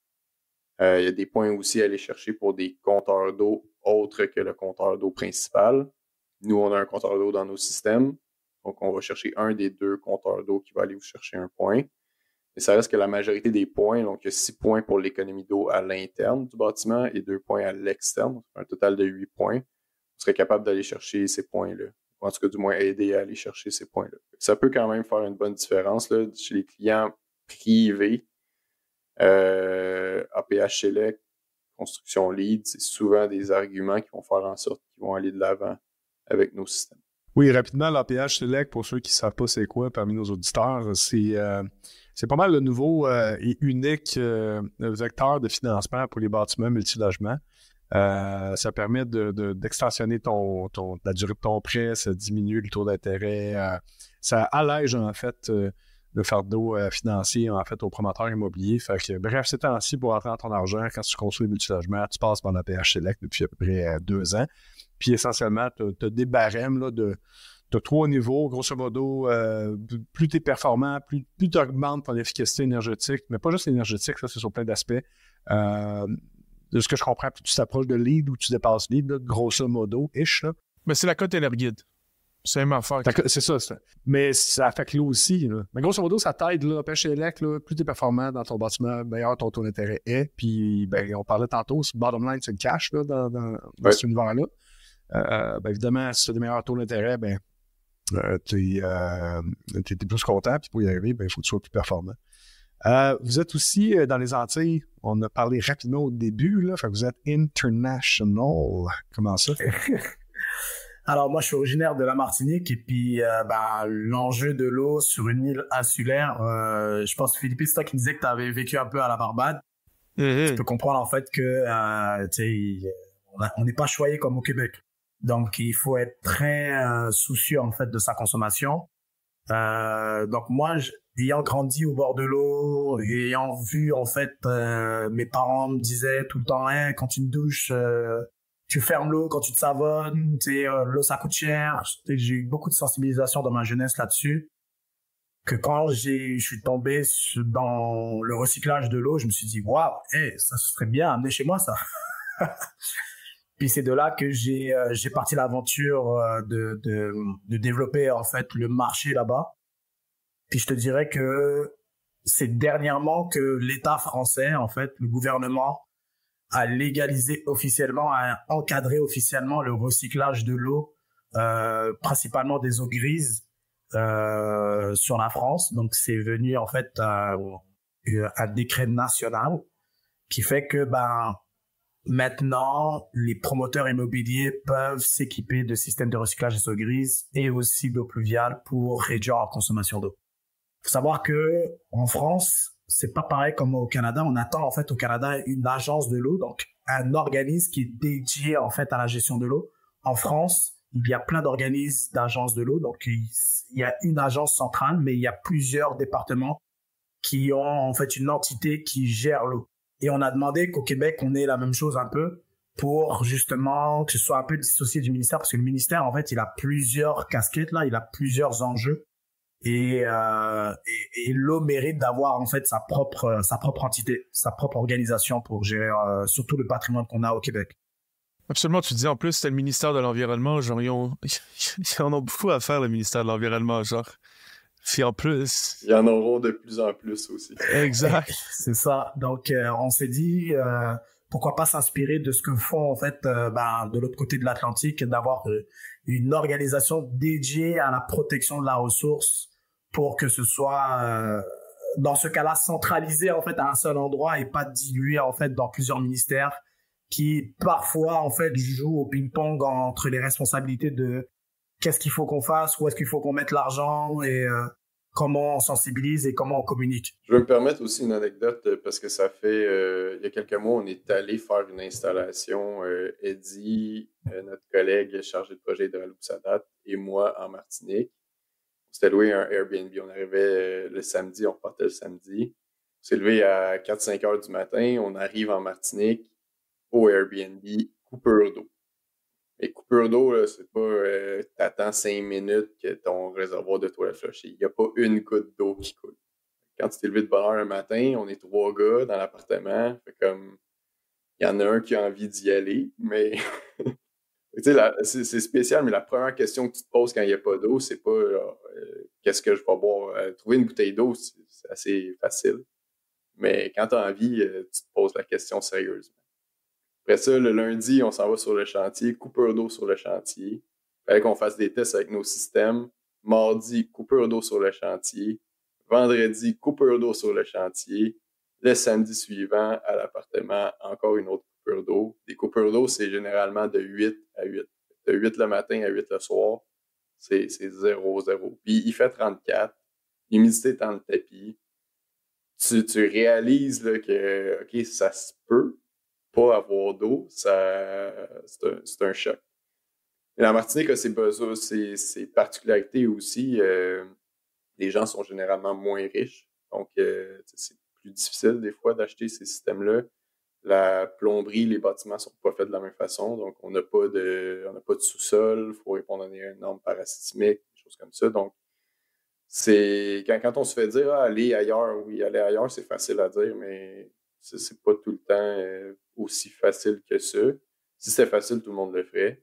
Il y a des points aussi à aller chercher pour des compteurs d'eau autres que le compteur d'eau principal. Nous, on a un compteur d'eau dans nos systèmes. Donc, on va chercher un des 2 compteurs d'eau qui va aller vous chercher un point. Mais ça reste que la majorité des points, donc il y a 6 points pour l'économie d'eau à l'interne du bâtiment et 2 points à l'externe, un total de 8 points. Vous serez capable d'aller chercher ces points-là. Ou en tout cas, du moins, aider à aller chercher ces points-là. Ça peut quand même faire une bonne différence là, chez les clients privés. APH Select, Construction Lead, c'est souvent des arguments qui vont faire en sorte qu'ils vont aller de l'avant avec nos systèmes. Oui, rapidement, l'APH Select, pour ceux qui ne savent pas c'est quoi parmi nos auditeurs, c'est pas mal le nouveau et unique vecteur de financement pour les bâtiments multilogements. Ça permet d'extensionner la durée de ton prêt, ça diminue le taux d'intérêt, ça allège en fait le fardeau financier en fait aux promoteurs immobiliers. Fait que, bref, ces temps-ci, pour rentrer dans ton argent, quand tu construis des multilogements, tu passes par l'APH Select depuis à peu près 2 ans. Puis essentiellement, tu as des barèmes là, de 3 niveaux. Grosso modo, plus tu es performant, plus tu augmentes ton efficacité énergétique, mais pas juste énergétique, ça c'est sur plein d'aspects. De ce que je comprends, plus tu t'approches de lead ou tu dépasses lead, là, grosso modo-ish. Là. Mais c'est la cote Energuide. C'est la même affaire. C'est ça. Mais ça affecte l'eau aussi. Là. Mais grosso modo, ça t'aide. Là, pêche élect, là, plus tu es performant dans ton bâtiment, meilleur ton taux d'intérêt est. Puis, ben, on parlait tantôt, bottom line, c'est le cash là, dans cet univers-là. Ben, évidemment, si tu as des meilleurs taux d'intérêt, ben, tu es plus content. Puis pour y arriver, ben, il faut que tu sois plus performant. Vous êtes aussi dans les Antilles. On a parlé rapidement au début. Là, fait que vous êtes international. Comment ça? Alors, moi, je suis originaire de la Martinique et puis l'enjeu de l'eau sur une île insulaire, je pense, Philippe, c'est toi qui disais que tu avais vécu un peu à la Barbade. Mm-hmm. Tu peux comprendre en fait que on n'est pas choyé comme au Québec. Donc, il faut être très soucieux en fait de sa consommation. Donc, moi, ayant grandi au bord de l'eau, ayant vu en fait mes parents me disaient tout le temps, hey, quand tu te douches, tu fermes l'eau quand tu te savonnes, l'eau ça coûte cher. J'ai eu beaucoup de sensibilisation dans ma jeunesse là-dessus. Que quand je suis tombé dans le recyclage de l'eau, je me suis dit waouh, ça serait bien amener chez moi ça. Puis c'est de là que j'ai parti l'aventure de développer en fait le marché là-bas. Puis je te dirais que c'est dernièrement que l'État français, en fait, le gouvernement, a légalisé officiellement, a encadré officiellement le recyclage de l'eau, principalement des eaux grises, sur la France. Donc c'est venu en fait un décret national qui fait que maintenant les promoteurs immobiliers peuvent s'équiper de systèmes de recyclage des eaux grises et aussi d'eau pluviale pour réduire leur consommation d'eau. Faut savoir que en France, c'est pas pareil comme au Canada. On attend en fait au Canada une agence de l'eau, donc un organisme qui est dédié en fait à la gestion de l'eau. En France, il y a plein d'organismes, d'agences de l'eau. Donc, il y a une agence centrale, mais il y a plusieurs départements qui ont en fait une entité qui gère l'eau. Et on a demandé qu'au Québec, on ait la même chose un peu pour justement que ce soit un peu dissocié du ministère, parce que le ministère, en fait, il a plusieurs casquettes là, il a plusieurs enjeux. Et l'eau mérite d'avoir en fait sa propre entité, sa propre organisation pour gérer surtout le patrimoine qu'on a au Québec. Absolument, tu dis en plus, c'était le ministère de l'Environnement, genre, ils en ont beaucoup à faire, le ministère de l'Environnement, genre. Puis en plus... Il y en auront de plus en plus aussi. Exact. C'est ça. Donc, on s'est dit, pourquoi pas s'inspirer de ce que font, en fait, de l'autre côté de l'Atlantique, d'avoir une organisation dédiée à la protection de la ressource pour que ce soit, dans ce cas-là, centralisé, en fait, à un seul endroit et pas dilué, en fait, dans plusieurs ministères qui, parfois, en fait, jouent au ping-pong entre les responsabilités de qu'est-ce qu'il faut qu'on fasse, où est-ce qu'il faut qu'on mette l'argent et comment on sensibilise et comment on communique. Je vais me permettre aussi une anecdote parce que ça fait, il y a quelques mois, on est allé faire une installation, Eddie, notre collègue chargé de projet de Sadat et moi en Martinique. On s'était loué un Airbnb. On arrivait le samedi, on repartait le samedi. On s'est levé à 4-5 heures du matin. On arrive en Martinique au Airbnb, coupure d'eau. Mais coupure d'eau, là, c'est pas t'attends 5 minutes que ton réservoir de toilette flushé. Il n'y a pas une goutte d'eau qui coule. Quand tu t'es levé de bonne heure un matin, on est 3 gars dans l'appartement. Fait comme il y en a un qui a envie d'y aller, mais tu sais, c'est spécial, mais la première question que tu te poses quand il n'y a pas d'eau, c'est pas qu'est-ce que je vais boire. Trouver une bouteille d'eau, c'est assez facile. Mais quand tu as envie, tu te poses la question sérieusement. Après ça, le lundi, on s'en va sur le chantier, coupure d'eau sur le chantier. Il fallait qu'on fasse des tests avec nos systèmes. Mardi, coupure d'eau sur le chantier. Vendredi, coupure d'eau sur le chantier. Le samedi suivant, à l'appartement, encore une autre coupure d'eau. Des coupures d'eau, c'est généralement de 8 à 8. De 8 le matin à 8 le soir, c'est 0-0. Puis il fait 34. L'humidité est dans le tapis. Tu réalises là, que, OK, ça se peut pas avoir d'eau, c'est un choc. Et la Martinique a ses besoins, ses particularités aussi. Les gens sont généralement moins riches, donc c'est plus difficile des fois d'acheter ces systèmes-là. La plomberie, les bâtiments sont pas faits de la même façon, donc on n'a pas de sous-sol, il faut répondre à des normes parasismiques, des choses comme ça. Donc, c'est quand on se fait dire aller ailleurs, oui, aller ailleurs, c'est facile à dire, mais c'est pas tout le temps aussi facile que ça. Si c'était facile, tout le monde le ferait.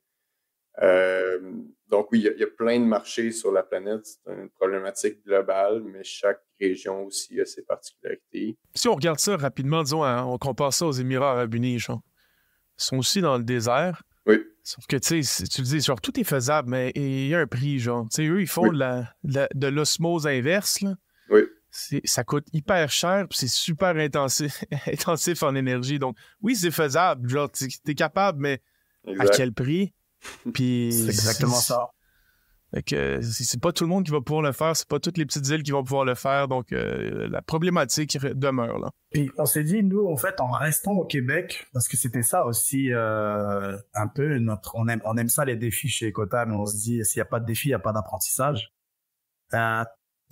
Donc oui, il y a plein de marchés sur la planète. C'est une problématique globale, mais chaque région aussi a ses particularités. Si on regarde ça rapidement, disons, on compare ça aux Émirats arabes unis, genre. Ils sont aussi dans le désert. Oui. Sauf que, tu sais, tu le dis, genre, tout est faisable, mais il y a un prix, genre. Tu sais, eux, ils font de l'osmose inverse, là. Oui. Ça coûte hyper cher, puis c'est super intensif en énergie. Donc, oui, c'est faisable. Genre, t'es capable, mais Exact. à quel prix? Puis c'est exactement ça. Fait que c'est pas tout le monde qui va pouvoir le faire, c'est pas toutes les petites îles qui vont pouvoir le faire, donc la problématique demeure, là. Puis on s'est dit, nous, en fait, en restant au Québec, parce que c'était ça aussi un peu on aime ça les défis chez Ecota, mais on se dit, s'il n'y a pas de défi, il n'y a pas d'apprentissage.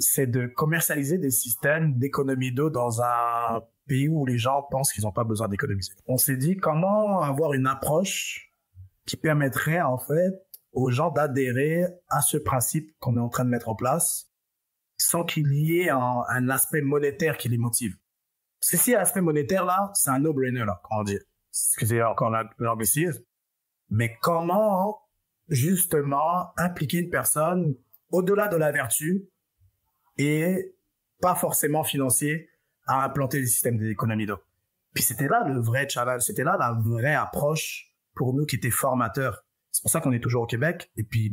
C'est de commercialiser des systèmes d'économie d'eau dans un pays où les gens pensent qu'ils n'ont pas besoin d'économiser. On s'est dit comment avoir une approche qui permettrait en fait aux gens d'adhérer à ce principe qu'on est en train de mettre en place sans qu'il y ait un aspect monétaire qui les motive. Parce que si l'aspect monétaire là, c'est un no-brainer là, comment dire. Excusez encore l'anglicisme. Mais comment justement impliquer une personne au-delà de la vertu et pas forcément financier à implanter des systèmes d'économie d'eau. Puis c'était là le vrai challenge, c'était là la vraie approche pour nous qui étaient formateurs. C'est pour ça qu'on est toujours au Québec. Et puis,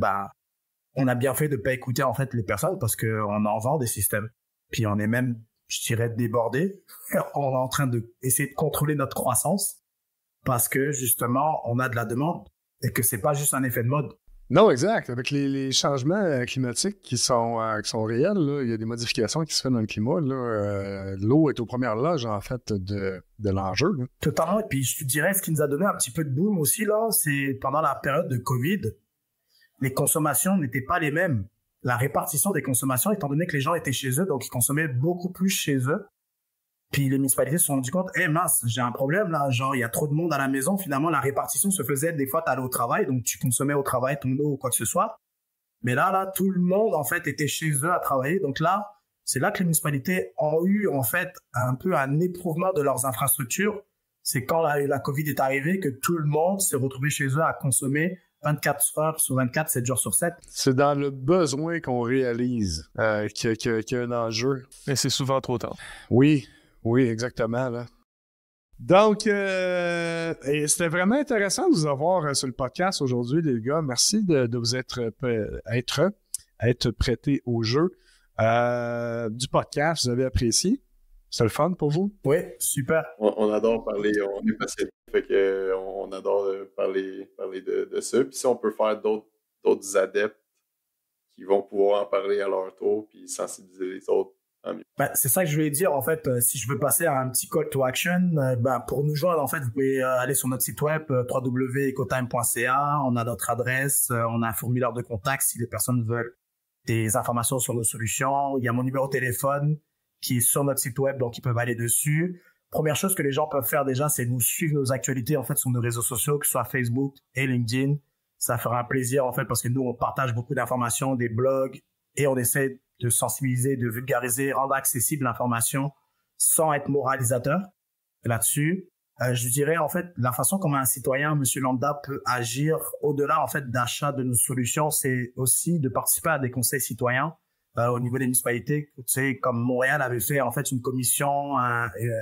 on a bien fait de pas écouter en fait les personnes parce qu'on en vend des systèmes. Puis on est même, je dirais, débordé. On est en train de essayer de contrôler notre croissance parce que justement, on a de la demande et que c'est pas juste un effet de mode. Non, exact. Avec les changements climatiques qui sont réels, là, il y a des modifications qui se font dans le climat. Là, l'eau est aux premières loges, en fait, de l'enjeu. Là. Totalement. Et puis, je te dirais, ce qui nous a donné un petit peu de boom aussi, là, c'est pendant la période de COVID, les consommations n'étaient pas les mêmes. La répartition des consommations, étant donné que les gens étaient chez eux, donc ils consommaient beaucoup plus chez eux. Puis les municipalités se sont rendues compte, mince, j'ai un problème là, genre il y a trop de monde à la maison. Finalement, la répartition se faisait, des fois t'allais au travail, donc tu consommais au travail ton eau ou quoi que ce soit. Mais là, tout le monde en fait était chez eux à travailler. Donc là, c'est là que les municipalités ont eu en fait un peu un éprouvement de leurs infrastructures. C'est quand la COVID est arrivée que tout le monde s'est retrouvé chez eux à consommer 24 heures sur 24, 7 jours sur 7. C'est dans le besoin qu'on réalise qu'il y a un enjeu. Mais c'est souvent trop tard. Oui, exactement. Là. Donc, et c'était vraiment intéressant de vous avoir sur le podcast aujourd'hui, les gars. Merci de vous être prêtés au jeu du podcast. Vous avez apprécié? C'est le fun pour vous? Oui, super. On adore parler, on est passionné, fait que on adore parler de ça. Puis si on peut faire d'autres adeptes qui vont pouvoir en parler à leur tour puis sensibiliser les autres, tant mieux. C'est ça que je voulais dire, en fait, si je veux passer à un petit call to action, pour nous joindre, en fait, vous pouvez aller sur notre site web www.ecotime.ca, on a notre adresse, on a un formulaire de contact si les personnes veulent des informations sur nos solutions. Il y a mon numéro de téléphone qui est sur notre site web, donc ils peuvent aller dessus. Première chose que les gens peuvent faire déjà, c'est nous suivre nos actualités en fait sur nos réseaux sociaux, que ce soit Facebook et LinkedIn. Ça fera un plaisir en fait parce que nous on partage beaucoup d'informations, des blogs et on essaie de sensibiliser, de vulgariser, rendre accessible l'information sans être moralisateur là-dessus. Je dirais en fait la façon comment un citoyen, monsieur lambda, peut agir au-delà en fait d'achat de nos solutions, c'est aussi de participer à des conseils citoyens. Au niveau des municipalités, tu sais, comme Montréal avait fait en fait une commission,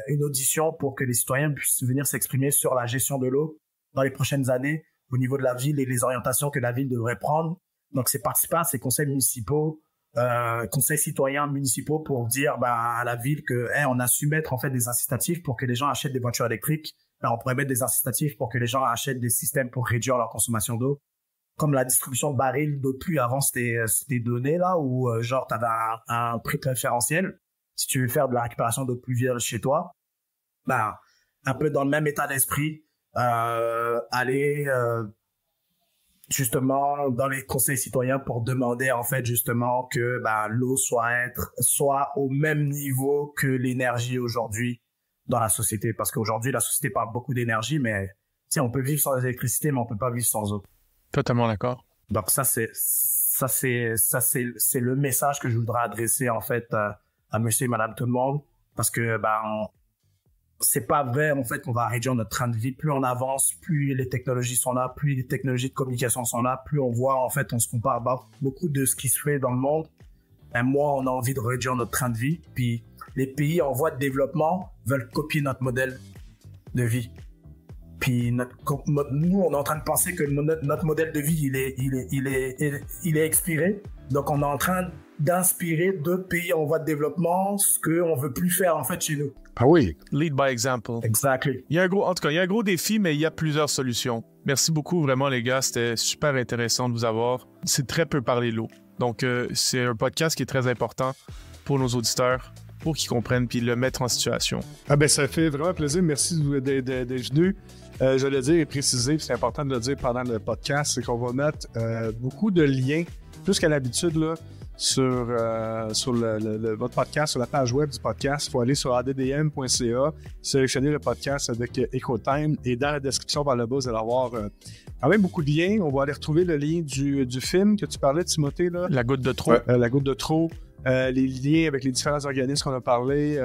une audition pour que les citoyens puissent venir s'exprimer sur la gestion de l'eau dans les prochaines années au niveau de la ville et les orientations que la ville devrait prendre. Donc, c'est participer à ces conseils municipaux, conseils citoyens municipaux pour dire à la ville que on a su mettre en fait des incitatifs pour que les gens achètent des voitures électriques. On pourrait mettre des incitatifs pour que les gens achètent des systèmes pour réduire leur consommation d'eau. Comme la distribution de barils d'eau de pluie avant, c'était donné là où genre t'avais un prix préférentiel. Si tu veux faire de la récupération d'eau pluviale chez toi, un peu dans le même état d'esprit, aller justement dans les conseils citoyens pour demander en fait justement que l'eau soit au même niveau que l'énergie aujourd'hui dans la société, parce qu'aujourd'hui la société parle beaucoup d'énergie, mais on peut vivre sans électricité, mais on peut pas vivre sans eau. Totalement d'accord. Donc ça c'est le message que je voudrais adresser en fait à monsieur et madame tout le monde, parce que c'est pas vrai en fait qu'on va réduire notre train de vie. Plus on avance, plus les technologies sont là, plus les technologies de communication sont là, plus on voit en fait, on se compare beaucoup de ce qui se fait dans le monde. Et moi, on a envie de réduire notre train de vie, puis les pays en voie de développement veulent copier notre modèle de vie. Puis nous, on est en train de penser que notre modèle de vie, il est expiré. Donc, on est en train d'inspirer d'autres pays en voie de développement, ce qu'on veut plus faire en fait chez nous. Ah oui. Lead by example. Exactly. Il y a un gros défi, mais il y a plusieurs solutions. Merci beaucoup vraiment les gars, c'était super intéressant de vous avoir. C'est très peu parler l'eau. Donc, c'est un podcast qui est très important pour nos auditeurs, pour qu'ils comprennent puis le mettre en situation. Ça fait vraiment plaisir. Merci d'être venu. Je le dire et préciser, c'est important de le dire pendant le podcast, c'est qu'on va mettre beaucoup de liens, plus qu'à l'habitude, là, sur votre podcast, sur la page web du podcast. Il faut aller sur addm.ca, sélectionner le podcast avec Ecotime, et dans la description par le bas, vous allez avoir quand même beaucoup de liens. On va aller retrouver le lien du film que tu parlais, Timothée. Là. La goutte de trop. Ouais. La goutte de trop. Les liens avec les différents organismes qu'on a parlé,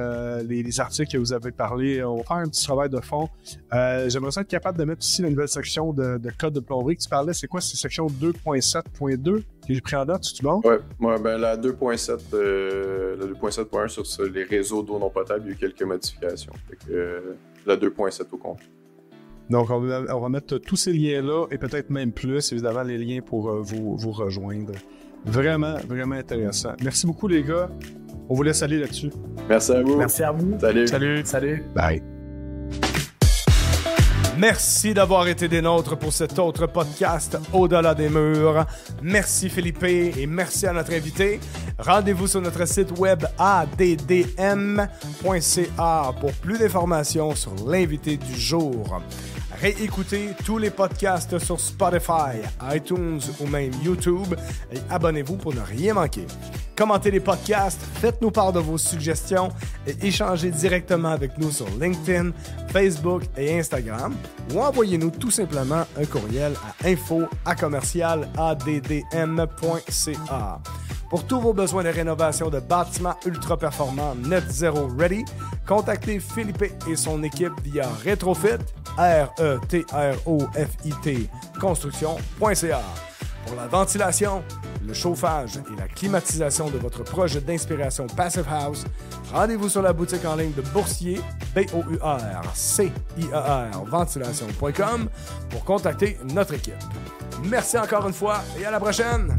les articles que vous avez parlé. On va faire un petit travail de fond. J'aimerais ça être capable de mettre aussi la nouvelle section de code de plomberie que tu parlais. C'est quoi? C'est section 2.7.2 que j'ai pris en note, c'est-tu bon? Oui, la 2.7, la 2.7.1 sur les réseaux d'eau non potable, il y a eu quelques modifications. Fait que, la 2.7 au compte. Donc, on va mettre tous ces liens-là et peut-être même plus, évidemment, les liens pour vous rejoindre. Vraiment, vraiment intéressant. Merci beaucoup, les gars. On vous laisse aller là-dessus. Merci à vous. Merci à vous. Salut. Bye. Merci d'avoir été des nôtres pour cet autre podcast Au-delà des murs. Merci Philippe et merci à notre invité. Rendez-vous sur notre site web addm.ca pour plus d'informations sur l'invité du jour. Réécoutez tous les podcasts sur Spotify, iTunes ou même YouTube et abonnez-vous pour ne rien manquer. Commentez les podcasts, faites-nous part de vos suggestions et échangez directement avec nous sur LinkedIn, Facebook et Instagram ou envoyez-nous tout simplement un courriel à info@addm.ca. Pour tous vos besoins de rénovation de bâtiments ultra performants Net Zero Ready, contactez Philippe et son équipe via Retrofit, RETROFIT, construction.ca. Pour la ventilation, le chauffage et la climatisation de votre projet d'inspiration Passive House, rendez-vous sur la boutique en ligne de Boursier, BOURCIER, ventilation.com pour contacter notre équipe. Merci encore une fois et à la prochaine!